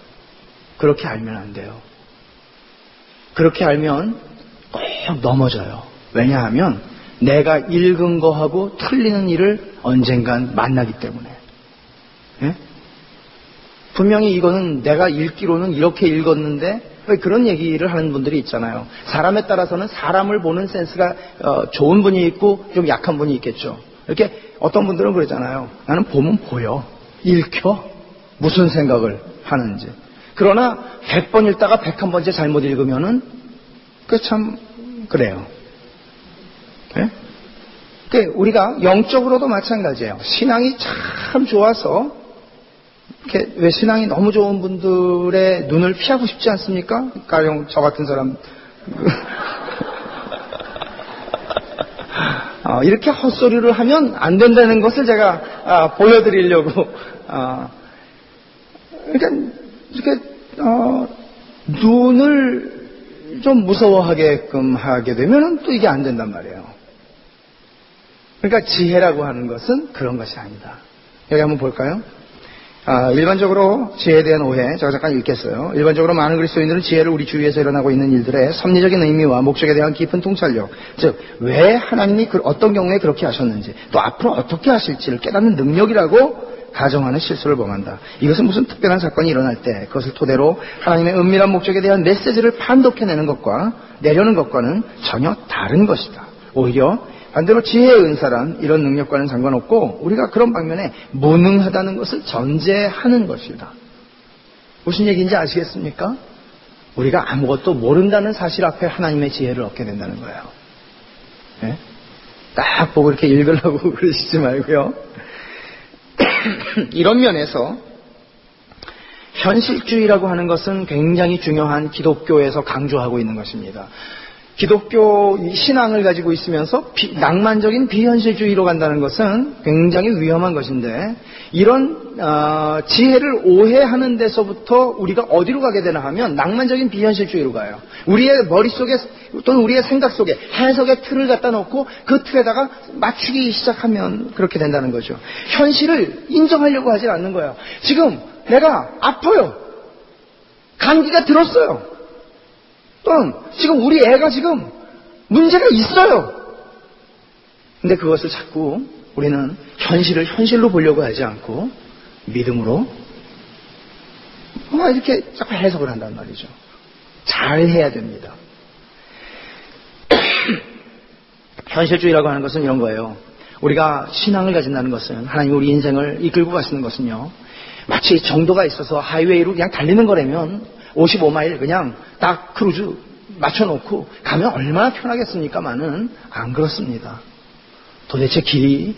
그렇게 알면 안 돼요. 그렇게 알면 꼭 넘어져요. 왜냐하면 내가 읽은 거하고 틀리는 일을 언젠간 만나기 때문에. 예? 분명히 이거는 내가 읽기로는 이렇게 읽었는데, 왜 그런 얘기를 하는 분들이 있잖아요. 사람에 따라서는 사람을 보는 센스가 좋은 분이 있고 좀 약한 분이 있겠죠. 이렇게 어떤 분들은 그러잖아요. 나는 보면 보여, 읽혀, 무슨 생각을 하는지. 그러나 100번 읽다가 101번째 잘못 읽으면은 참 그래요. 네? 우리가 영적으로도 마찬가지예요. 신앙이 참 좋아서 이렇게, 왜 신앙이 너무 좋은 분들의 눈을 피하고 싶지 않습니까? 가령 저 같은 사람 이렇게 헛소리를 하면 안 된다는 것을 제가 보여드리려고 그러니까 이렇게 눈을 좀 무서워하게끔 하게 되면 또 이게 안 된단 말이에요. 그러니까 지혜라고 하는 것은 그런 것이 아니다. 여기 한번 볼까요? 일반적으로 지혜에 대한 오해, 제가 잠깐 읽겠어요. 일반적으로 많은 그리스도인들은 지혜를 우리 주위에서 일어나고 있는 일들의 섭리적인 의미와 목적에 대한 깊은 통찰력, 즉 왜 하나님이 어떤 경우에 그렇게 하셨는지, 또 앞으로 어떻게 하실지를 깨닫는 능력이라고 가정하는 실수를 범한다. 이것은 무슨 특별한 사건이 일어날 때 그것을 토대로 하나님의 은밀한 목적에 대한 메시지를 판독해내는 것과 내려는 것과는 전혀 다른 것이다. 오히려 반대로 지혜의 은사란 이런 능력과는 상관없고 우리가 그런 방면에 무능하다는 것을 전제하는 것이다. 무슨 얘기인지 아시겠습니까? 우리가 아무것도 모른다는 사실 앞에 하나님의 지혜를 얻게 된다는 거예요. 네? 딱 보고 이렇게 읽으려고 그러시지 말고요. 이런 면에서 현실주의라고 하는 것은 굉장히 중요한 기독교에서 강조하고 있는 것입니다. 기독교 신앙을 가지고 있으면서 낭만적인 비현실주의로 간다는 것은 굉장히 위험한 것인데, 이런 지혜를 오해하는 데서부터 우리가 어디로 가게 되나 하면 낭만적인 비현실주의로 가요. 우리의 머릿속에 또는 우리의 생각 속에 해석의 틀을 갖다 놓고 그 틀에다가 맞추기 시작하면 그렇게 된다는 거죠. 현실을 인정하려고 하지 않는 거예요. 지금 내가 아파요. 감기가 들었어요. 또는 지금 우리 애가 지금 문제가 있어요. 근데 그것을 자꾸 우리는 현실을 현실로 보려고 하지 않고 믿음으로 이렇게 자꾸 해석을 한단 말이죠. 잘 해야 됩니다. 현실주의라고 하는 것은 이런 거예요. 우리가 신앙을 가진다는 것은, 하나님이 우리 인생을 이끌고 가시는 것은요, 마치 정도가 있어서 하이웨이로 그냥 달리는 거라면 55마일 그냥 딱 크루즈 맞춰놓고 가면 얼마나 편하겠습니까만은 안 그렇습니다. 도대체 길이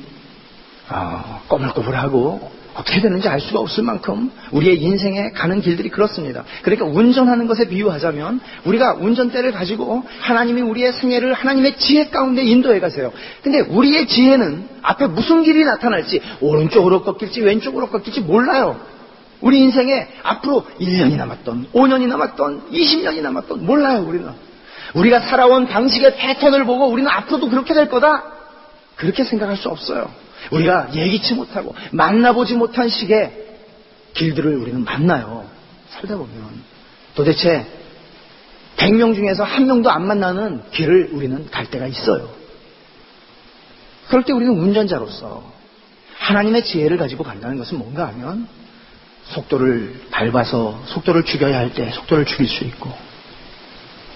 꼬불꼬불하고 어떻게 되는지 알 수가 없을 만큼 우리의 인생에 가는 길들이 그렇습니다. 그러니까 운전하는 것에 비유하자면, 우리가 운전대를 가지고 하나님이 우리의 생애를 하나님의 지혜 가운데 인도해 가세요. 근데 우리의 지혜는 앞에 무슨 길이 나타날지, 오른쪽으로 꺾일지 왼쪽으로 꺾일지 몰라요. 우리 인생에 앞으로 1년이 남았던 5년이 남았던 20년이 남았던 몰라요. 우리가 살아온 방식의 패턴을 보고 우리는 앞으로도 그렇게 될 거다, 그렇게 생각할 수 없어요. 우리가 예기치 못하고 만나보지 못한 식의 길들을 우리는 만나요. 살다 보면 도대체 100명 중에서 한 명도 안 만나는 길을 우리는 갈 때가 있어요. 그럴 때 우리는 운전자로서 하나님의 지혜를 가지고 간다는 것은 뭔가 하면 속도를 밟아서 속도를 죽여야 할 때 속도를 죽일 수 있고,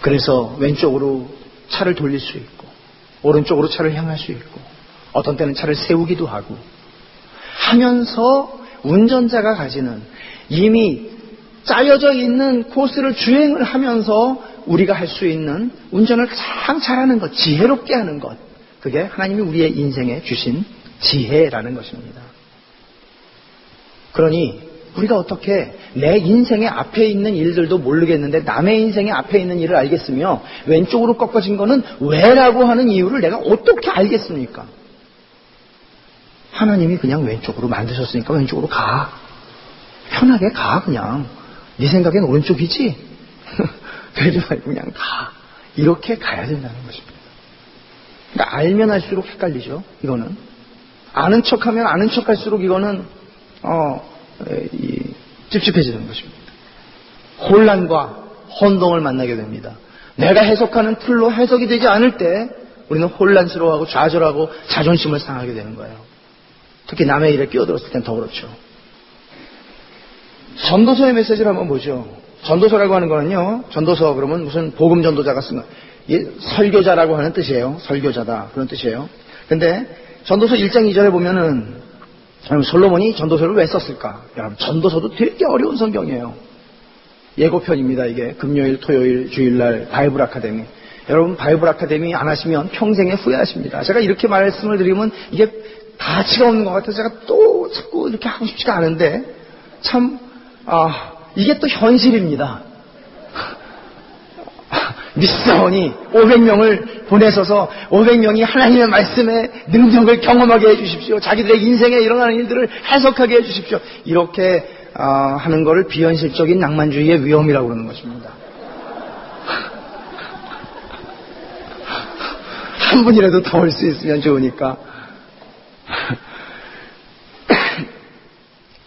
그래서 왼쪽으로 차를 돌릴 수 있고 오른쪽으로 차를 향할 수 있고 어떤 때는 차를 세우기도 하고 하면서 운전자가 가지는 이미 짜여져 있는 코스를 주행을 하면서 우리가 할 수 있는 운전을 가장 잘하는 것, 지혜롭게 하는 것, 그게 하나님이 우리의 인생에 주신 지혜라는 것입니다. 그러니 우리가 어떻게 내 인생의 앞에 있는 일들도 모르겠는데 남의 인생의 앞에 있는 일을 알겠으며 왼쪽으로 꺾어진 거는 왜라고 하는 이유를 내가 어떻게 알겠습니까? 하나님이 그냥 왼쪽으로 만드셨으니까 왼쪽으로 가. 편하게 가. 그냥 네 생각엔 오른쪽이지? 그러지 말고 그냥 가. 이렇게 가야 된다는 것입니다. 그러니까 알면 할수록 헷갈리죠. 이거는 아는 척하면 아는 척할수록 이거는 찝찝해지는 것입니다. 혼란과 혼동을 만나게 됩니다. 내가 해석하는 틀로 해석이 되지 않을 때 우리는 혼란스러워하고 좌절하고 자존심을 상하게 되는 거예요. 특히 남의 일에 끼어들었을 땐 더 그렇죠. 전도서의 메시지를 한번 보죠. 전도서라고 하는 거는요, 전도서 그러면 무슨 복음 전도자가 쓴 거, 설교자라고 하는 뜻이에요. 설교자다 그런 뜻이에요. 근데 전도서 1장 2절에 보면은 솔로몬이 전도서를 왜 썼을까? 여러분, 전도서도 되게 어려운 성경이에요. 예고편입니다. 이게 금요일, 토요일, 주일날 바이블 아카데미. 여러분, 바이블 아카데미 안 하시면 평생에 후회하십니다. 제가 이렇게 말씀을 드리면 이게 가치가 없는 것 같아서 제가 또 자꾸 이렇게 하고 싶지가 않은데 참 이게 또 현실입니다. 미스터원이 500명을 보내셔서 500명이 하나님의 말씀의 능력을 경험하게 해주십시오. 자기들의 인생에 일어나는 일들을 해석하게 해주십시오. 이렇게 하는 것을 비현실적인 낭만주의의 위험이라고 그러는 것입니다. 한 분이라도 더 올 수 있으면 좋으니까.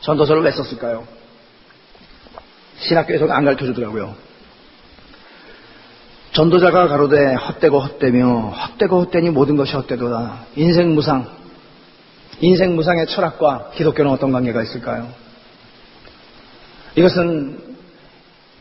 전도서를 왜 썼을까요? 신학교에서는 안 가르쳐주더라고요. 전도자가 가로되 헛되고 헛되며 헛되고 헛되니 모든 것이 헛되도다. 인생무상의 철학과 기독교는 어떤 관계가 있을까요? 이것은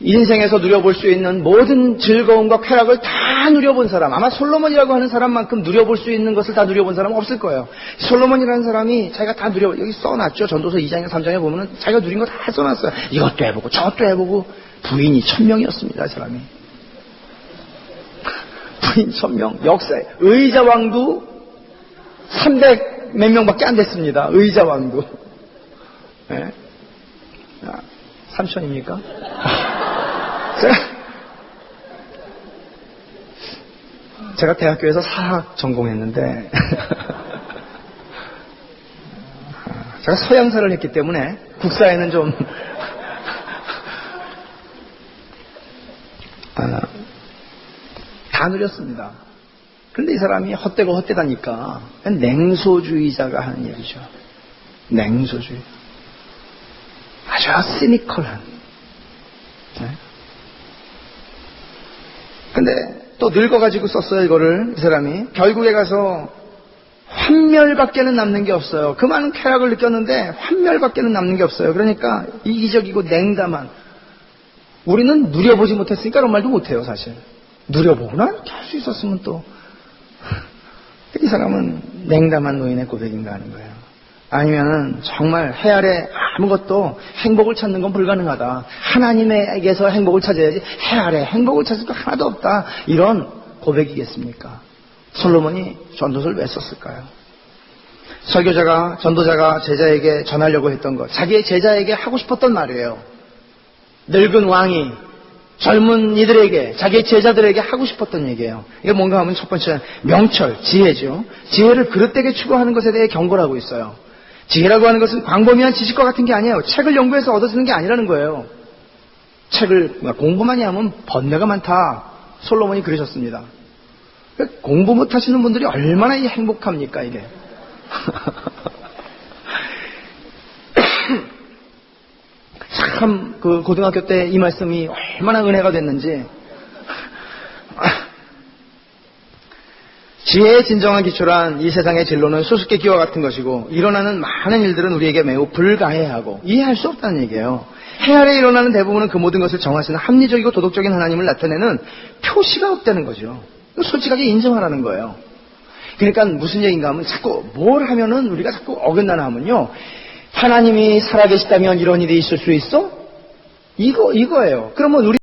인생에서 누려볼 수 있는 모든 즐거움과 쾌락을 다 누려본 사람, 아마 솔로몬이라고 하는 사람만큼 누려볼 수 있는 것을 다 누려본 사람은 없을 거예요. 솔로몬이라는 사람이 자기가 다 여기 써놨죠. 전도서 2장에 3장에 보면은 자기가 누린 거 다 써놨어요. 이것도 해보고 저것도 해보고. 부인이 1000명이었습니다. 이 사람이. 부인 1000명. 역사에 의자왕도 300 몇 명밖에 안 됐습니다. 의자왕도. 네. 3000입니까? 제가 대학교에서 사학 전공했는데 제가 서양사를 했기 때문에 국사에는 좀 다 누렸습니다. 그런데 이 사람이 헛되고 헛되다니까 냉소주의자가 하는 얘기죠. 냉소주의. 아주 시니컬한. 네? 근데 또 늙어가지고 썼어요, 이거를. 이 사람이. 결국에 가서 환멸밖에는 남는 게 없어요. 그 많은 쾌락을 느꼈는데 환멸밖에는 남는 게 없어요. 그러니까 이기적이고 냉담한. 우리는 누려보지 못했으니까 그런 말도 못해요, 사실. 누려보구나? 이렇게 할 수 있었으면 또. 이 사람은 냉담한 노인의 고백인가 하는 거예요. 아니면은 정말 해 아래 아무것도 행복을 찾는 건 불가능하다. 하나님에게서 행복을 찾아야지 해 아래 행복을 찾을 거 하나도 없다. 이런 고백이겠습니까? 솔로몬이 전도서를 왜 썼을까요? 설교자가, 전도자가 제자에게 전하려고 했던 것, 자기의 제자에게 하고 싶었던 말이에요. 늙은 왕이 젊은 이들에게, 자기의 제자들에게 하고 싶었던 얘기예요. 이게 뭔가 하면 첫 번째 명철, 지혜죠. 지혜를 그릇되게 추구하는 것에 대해 경고를 하고 있어요. 지혜라고 하는 것은 광범위한 지식과 같은 게 아니에요. 책을 연구해서 얻어지는 게 아니라는 거예요. 책을 공부만이 하면 번뇌가 많다. 솔로몬이 그러셨습니다. 공부 못하시는 분들이 얼마나 행복합니까, 이게. 참, 그 고등학교 때 이 말씀이 얼마나 은혜가 됐는지. 지혜의 진정한 기초란 이 세상의 진로는 수수께끼와 같은 것이고 일어나는 많은 일들은 우리에게 매우 불가해하고 이해할 수 없다는 얘기예요. 해 아래 일어나는 대부분은 그 모든 것을 정하시는 합리적이고 도덕적인 하나님을 나타내는 표시가 없다는 거죠. 솔직하게 인정하라는 거예요. 그러니까 무슨 얘기인가 하면 자꾸 뭘 하면은 우리가 자꾸 어긋나나 하면요. 하나님이 살아계시다면 이런 일이 있을 수 있어? 이거예요. 그러면 우리